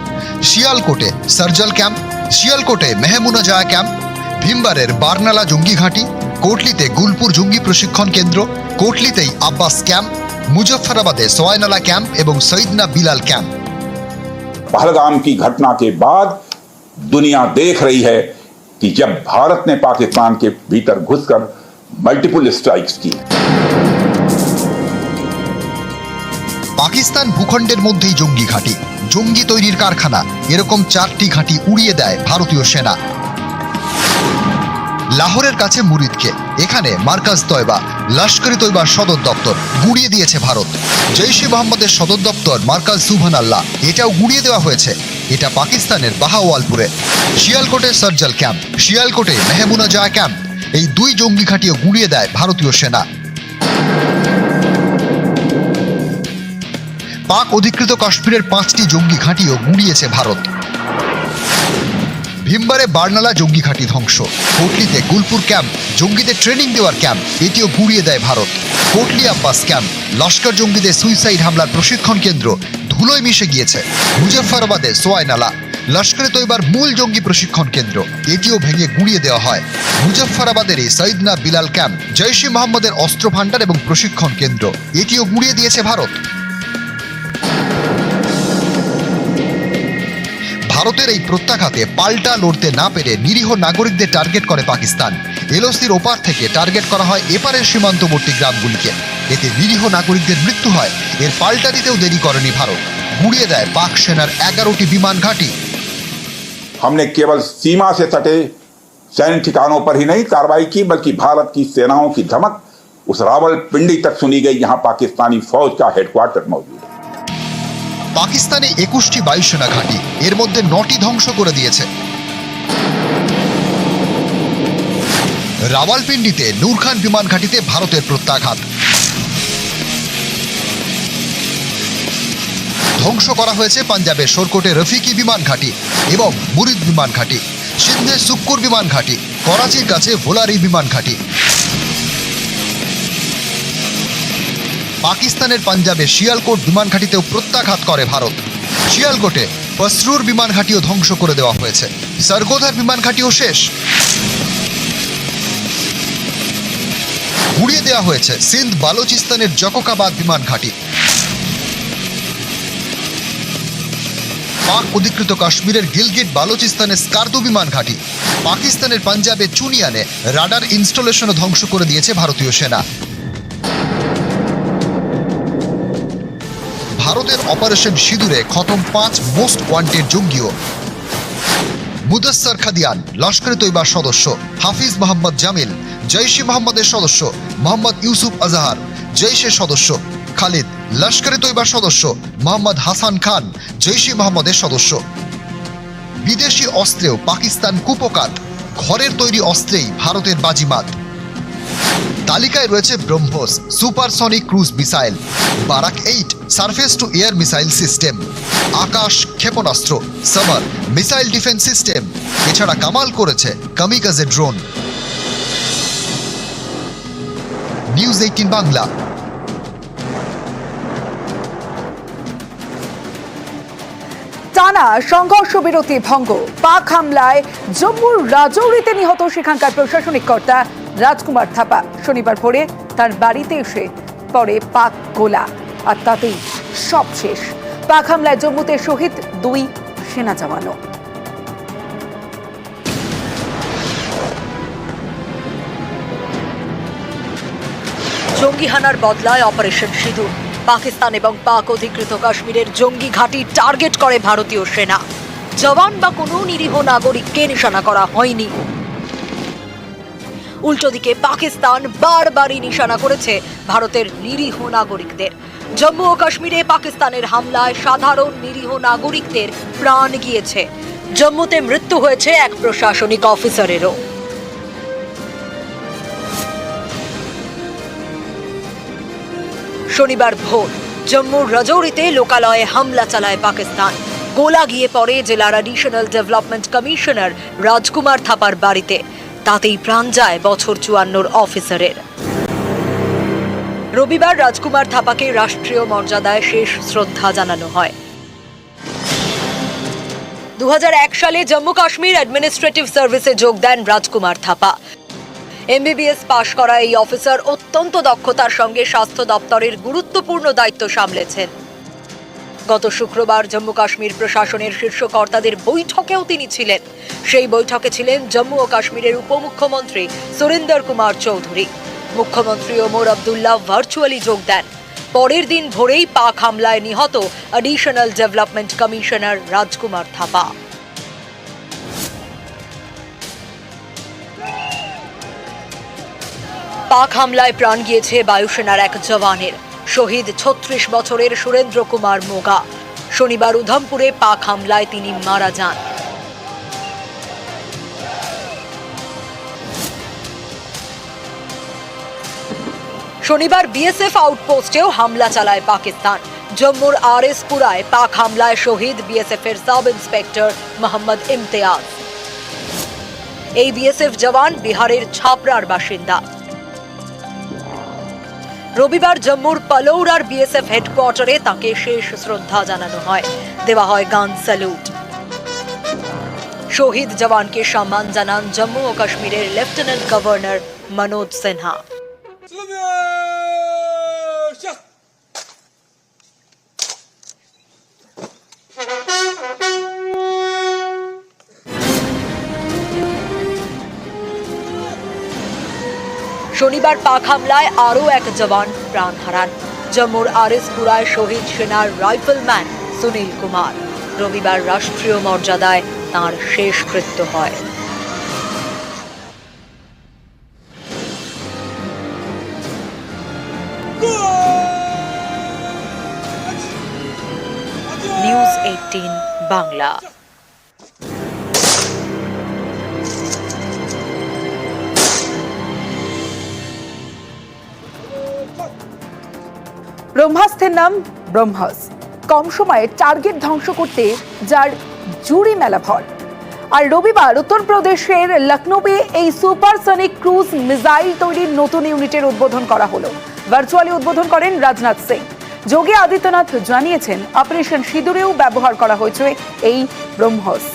শিয়ালকোটে সার্জাল ক্যাম্প, শিয়ালকোটে মেহমুনা জায়া ক্যাম্প, ভিমবারের বারনালা জঙ্গি ঘাঁটি, কোটলিতে গুলপুর জঙ্গি প্রশিক্ষণ কেন্দ্র, কোটলিতেই আব্বাস ক্যাম্প, মুজফ্ফরাবাদে সোয়াইনালা ক্যাম্প এবং সৈয়দনা বিলাল ক্যাম্প। पहलगाम की घटना के बाद दुनिया देख रही है कि जब भारत ने पाकिस्तान के भीतर घुसकर मल्टीपल स्ट्राइक्स की, পাকিস্তান ভূখণ্ডের মধ্যেই জঙ্গি ঘাঁটি, জঙ্গি তৈরির কারখানা, এরকম 4টি ঘাঁটি উড়িয়ে দেয় ভারতীয় সেনা। লাহোরের কাছে মুরিদকে, এখানে মার্কাজ তয়বা, লস্কর-ই তৈবার সদর দপ্তর গুড়িয়ে দিয়েছে ভারত। জৈশ-ই মোহাম্মদের সদর দপ্তর মার্কাজ সুবহান আল্লাহ, এটাও গুড়িয়ে দেওয়া হয়েছে। এটা পাকিস্তানের বাহাওয়ালপুরে। শিয়ালকোটে সার্জাল ক্যাম্প, শিয়ালকোটে মেহমুনা জায়া ক্যাম্প, এই 2 জঙ্গি ঘাঁটিও গুড়িয়ে দেয় ভারতীয় সেনা। পাক অধিকৃত কাশ্মীরের 5টি জঙ্গি ঘাঁটিও গুড়িয়েছে ভারত। ভিমবারে বারনালা জঙ্গি ঘাঁটি ধ্বংস, কোটলিতে গুলপুর ক্যাম্প, জঙ্গিদের ট্রেনিং দেওয়ার ক্যাম্প, এটিও গুড়িয়ে দেয় ভারত। কোটলি আব্বাস ক্যাম্প, লস্কর জঙ্গিদের সুইসাইড হামলার প্রশিক্ষণ কেন্দ্র ধুলোয় মিশে গিয়েছে। মুজফ্ফরাবাদে সোয়াইনালা, লস্কর-ই তৈবার মূল জঙ্গি প্রশিক্ষণ কেন্দ্র, এটিও ভেঙে গুড়িয়ে দেওয়া হয়। মুজফ্ফরাবাদের এই সৈয়দনা বিলাল ক্যাম্প, জৈশ-ই মোহাম্মদের অস্ত্র ভান্ডার এবং প্রশিক্ষণ কেন্দ্র, এটিও গুড়িয়ে দিয়েছে ভারত। ভারতের এই প্রত্যাঘাতে পাল্টা লড়তে না পেরে নিরীহ নাগরিকদের টার্গেট করে পাকিস্তান। এলওসির ওপার থেকে টার্গেট করা হয় এপারের সীমান্তবর্তী গ্রামগুলিকে। এতে নিরীহ নাগরিকদের মৃত্যু হয়। এর পাল্টা দিতেও দেরি করেনি ভারত, গুড়িয়ে দেয় পাক সেনার 11টি বিমান ঘাঁটি। हमने केवल सीमा से सटे सैन्य ठिकानों पर ही नहीं कार्रवाई की, बल्कि भारत की सेनाओं की धमक उस रावलपिंडी तक सुनी गई, जहां पाकिस्तानी फौज का हेडक्वार्टर मौजूद है। পাকিস্তানে 21টি বায়ুসেনা ঘাঁটি, এর মধ্যে 9টি ধ্বংস করে দিয়েছে। রাওয়ালপিন্ডিতে নূর খান বিমান ঘাঁটিতে ভারতের প্রত্যাঘাত। ধ্বংস করা হয়েছে পাঞ্জাবের শোরকোটে রফিকি বিমান ঘাঁটি এবং মুরিদ বিমান ঘাঁটি, সিন্ধে সুক্কুর বিমান ঘাঁটি, করাচির কাছে ভোলারি বিমান ঘাঁটি, পাকিস্তানের পাঞ্জাবে শিয়ালকোট বিমান ঘাঁটিতেও প্রত্যাঘাত করে ভারত। শিয়ালকোটে পসরুর বিমান ঘাঁটিও ধ্বংস করে দেওয়া হয়েছে। সরগোধার বিমান ঘাঁটিও শেষ। উড়িয়ে দেওয়া হয়েছে সিন্ধ বালুচিস্তানের জকোকাবাদ বিমান ঘাঁটি। পাক অধিকৃত কাশ্মীরের গিলগিট বালুচিস্তানের স্কার্দু বিমান ঘাঁটি। পাকিস্তানের পাঞ্জাবে চুনিয়ানে রাডার ইনস্টলেশনও ধ্বংস করে দিয়েছে ভারতীয় সেনা। ভারতের অপারেশন সিঁদুরে খতম 5 মোস্ট ওয়ান্টেড জঙ্গিও। মুদস্সর খাদিয়ান লস্করে তৈবার সদস্য, হাফিজ মোহাম্মদ জামিল জৈশে মোহাম্মদের সদস্য, মোহাম্মদ ইউসুফ আজহার জৈশের সদস্য, খালিদ লস্করে তৈবার সদস্য, মোহাম্মদ হাসান খান জৈশে মোহাম্মদের সদস্য। বিদেশি অস্ত্রেও পাকিস্তান কুপকাত, ঘরের তৈরি অস্ত্রেই ভারতের বাজিমাত। তালিকায় রয়েছে BrahMos supersonic cruise missile, Barak 8 surface to air missile system, Akash ক্ষেপণাস্ত্র, সামার মিসাইল ডিফেন্স সিস্টেম। এছাড়া কামাল করেছে কামিকাজে ড্রোন। নিউজ 18 বাংলা। টানা সংঘর্ষ বিরতি ভঙ্গ, পাক হামলায় জম্মুর রাজৌরিতে নিহত সেখানকার প্রশাসনিক কর্তা রাজকুমার থাপা। শনিবার ভোরে তার বাড়িতে এসে পড়ে পাক গোলা, আর তাতেই সব শেষ। পাক হামলায় জম্মুতে শহীদ 2 সেনা জওয়ানও। জঙ্গি হানার বদলায় অপারেশন সিঁদুর। পাকিস্তান এবং পাক অধিকৃত কাশ্মীরের জঙ্গি ঘাঁটি টার্গেট করে ভারতীয় সেনা। জওয়ান বা কোনো নিরীহ নাগরিককে নিশানা করা হয়নি। উল্টো দিকে পাকিস্তান বারবারই নিশানা করেছে ভারতের নিরীহ নাগরিকদের। জম্মু ও কাশ্মীরে পাকিস্তানের হামলায় সাধারণ নিরীহ নাগরিকদের প্রাণ গিয়েছে। জম্মুতে মৃত্যু হয়েছে এক প্রশাসনিক অফিসারেরও। শনিবার ভোর জম্মুর রাজৌরিতে লোকালয়ে হামলা চালায় পাকিস্তান। গোলা গিয়ে পড়ে জেলার অ্যাডিশনাল ডেভেলপমেন্ট কমিশনার রাজকুমার থাপার বাড়িতে। তাতেই প্রাণ যায় বছর 54 অফিসারের। রবিবার রাজকুমার থাপাকে রাষ্ট্রীয় মর্যাদায় শেষ শ্রদ্ধা জানানো হয়। 2001 সালে জম্মু কাশ্মীর অ্যাডমিনিস্ট্রেটিভ সার্ভিসে যোগ দেন রাজকুমার থাপা। MBBS পাশ করা এই অফিসার অত্যন্ত দক্ষতার সঙ্গে স্বাস্থ্য দপ্তরের গুরুত্বপূর্ণ দায়িত্ব সামলেছেন। গত শুক্রবার জম্মু কাশ্মীর প্রশাসনের শীর্ষ কর্তাদের বৈঠকেও তিনি ছিলেন। সেই বৈঠকে ছিলেন জম্মু ও কাশ্মীরের উপমুখ্যমন্ত্রী সুরিন্দর কুমার চৌধুরী। মুখ্যমন্ত্রী ওমর আবদুল্লাহ ভার্চুয়ালি যোগ দেন। পরের দিন ভোরেই পাক হামলায় নিহত অ্যাডিশনাল ডেভেলপমেন্ট কমিশনার রাজকুমার থাপা। পাক হামলায় প্রাণ গিয়েছে বায়ুসেনার এক জওয়ানের। শহীদ 36 বছরের সুরেন্দ্র কুমার মোগা। শনিবার উধমপুরে পাক হামলায় তিনি মারা যান। শনিবার বিএসএফ আউটপোস্টেও হামলা চালায় পাকিস্তান। জম্মুর আরএসপুরায় পাক হামলায় শহীদ বিএসএফ এর সাব ইন্সপেক্টর মোহাম্মদ ইমতিয়াজ। এই বিএসএফ জওয়ান বিহারের ছাপড়ার বাসিন্দা। রবিবার জম্মুর পালৌরার বিএসএফ হেডকোয়ার্টারে তাকে শেষ শ্রদ্ধা জানানো হয়। দেওয়া হয় গান স্যালুট। শহীদ জওয়ানকে সম্মান জানান জম্মু ও কাশ্মীরের লেফটেন্যান্ট গভর্নর মনোজ সিনহা। শনিবার পাক হামলায় আরও এক জওয়ান প্রাণ হারান। জম্মুর আরএসপুরায় শহীদ সেনার রাইফেলম্যান সুনীল কুমার। রবিবার রাষ্ট্রীয় মর্যাদায় তাঁর শেষকৃত্য হয়। নিউজ 18 বাংলা। ব্রহ্মাস্ত্রের নাম ব্রহ্মাস। কম সময়ে টার্গেট ধ্বংস করতে যার জুড়ি মেলা ভর। আর রবিবার উত্তরপ্রদেশের লখনৌয়ে এই সুপারসনিক ক্রুজ মিসাইল তৈরির নতুন ইউনিটের উদ্বোধন করা হলো। ভার্চুয়ালি উদ্বোধন করেন রাজনাথ সিং। যোগী আদিত্যনাথ জানিয়েছেন, অপারেশন সিঁদুরেও ব্যবহার করা হয়েছে এই ব্রহ্মস।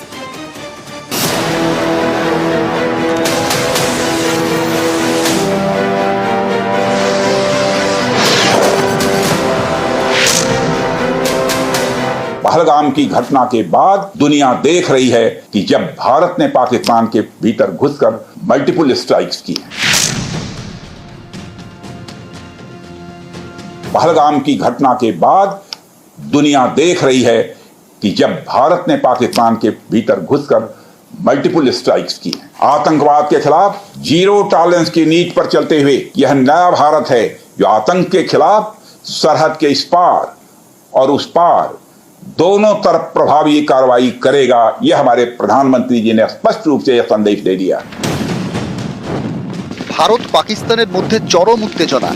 पहलगाम की घटना के बाद दुनिया देख रही है कि जब भारत ने पाकिस्तान के भीतर घुसकर मल्टीपल स्ट्राइक्स की हैं। पहलगाम की घटना के बाद दुनिया देख रही है कि जब भारत ने पाकिस्तान के भीतर घुसकर मल्टीपल स्ट्राइक्स की हैं। आतंकवाद के खिलाफ जीरो टॉलरेंस की नीति पर चलते हुए यह नया भारत है जो आतंक के खिलाफ सरहद के इस पार और उस पार दोनों तरफ प्रभावी कार्रवाई करेगा। यह हमारे प्रधानमंत्री जी ने स्पष्ट रूप से यह संदेश दे दिया। ভারত পাকিস্তানের মধ্যে চরম উত্তেজনা।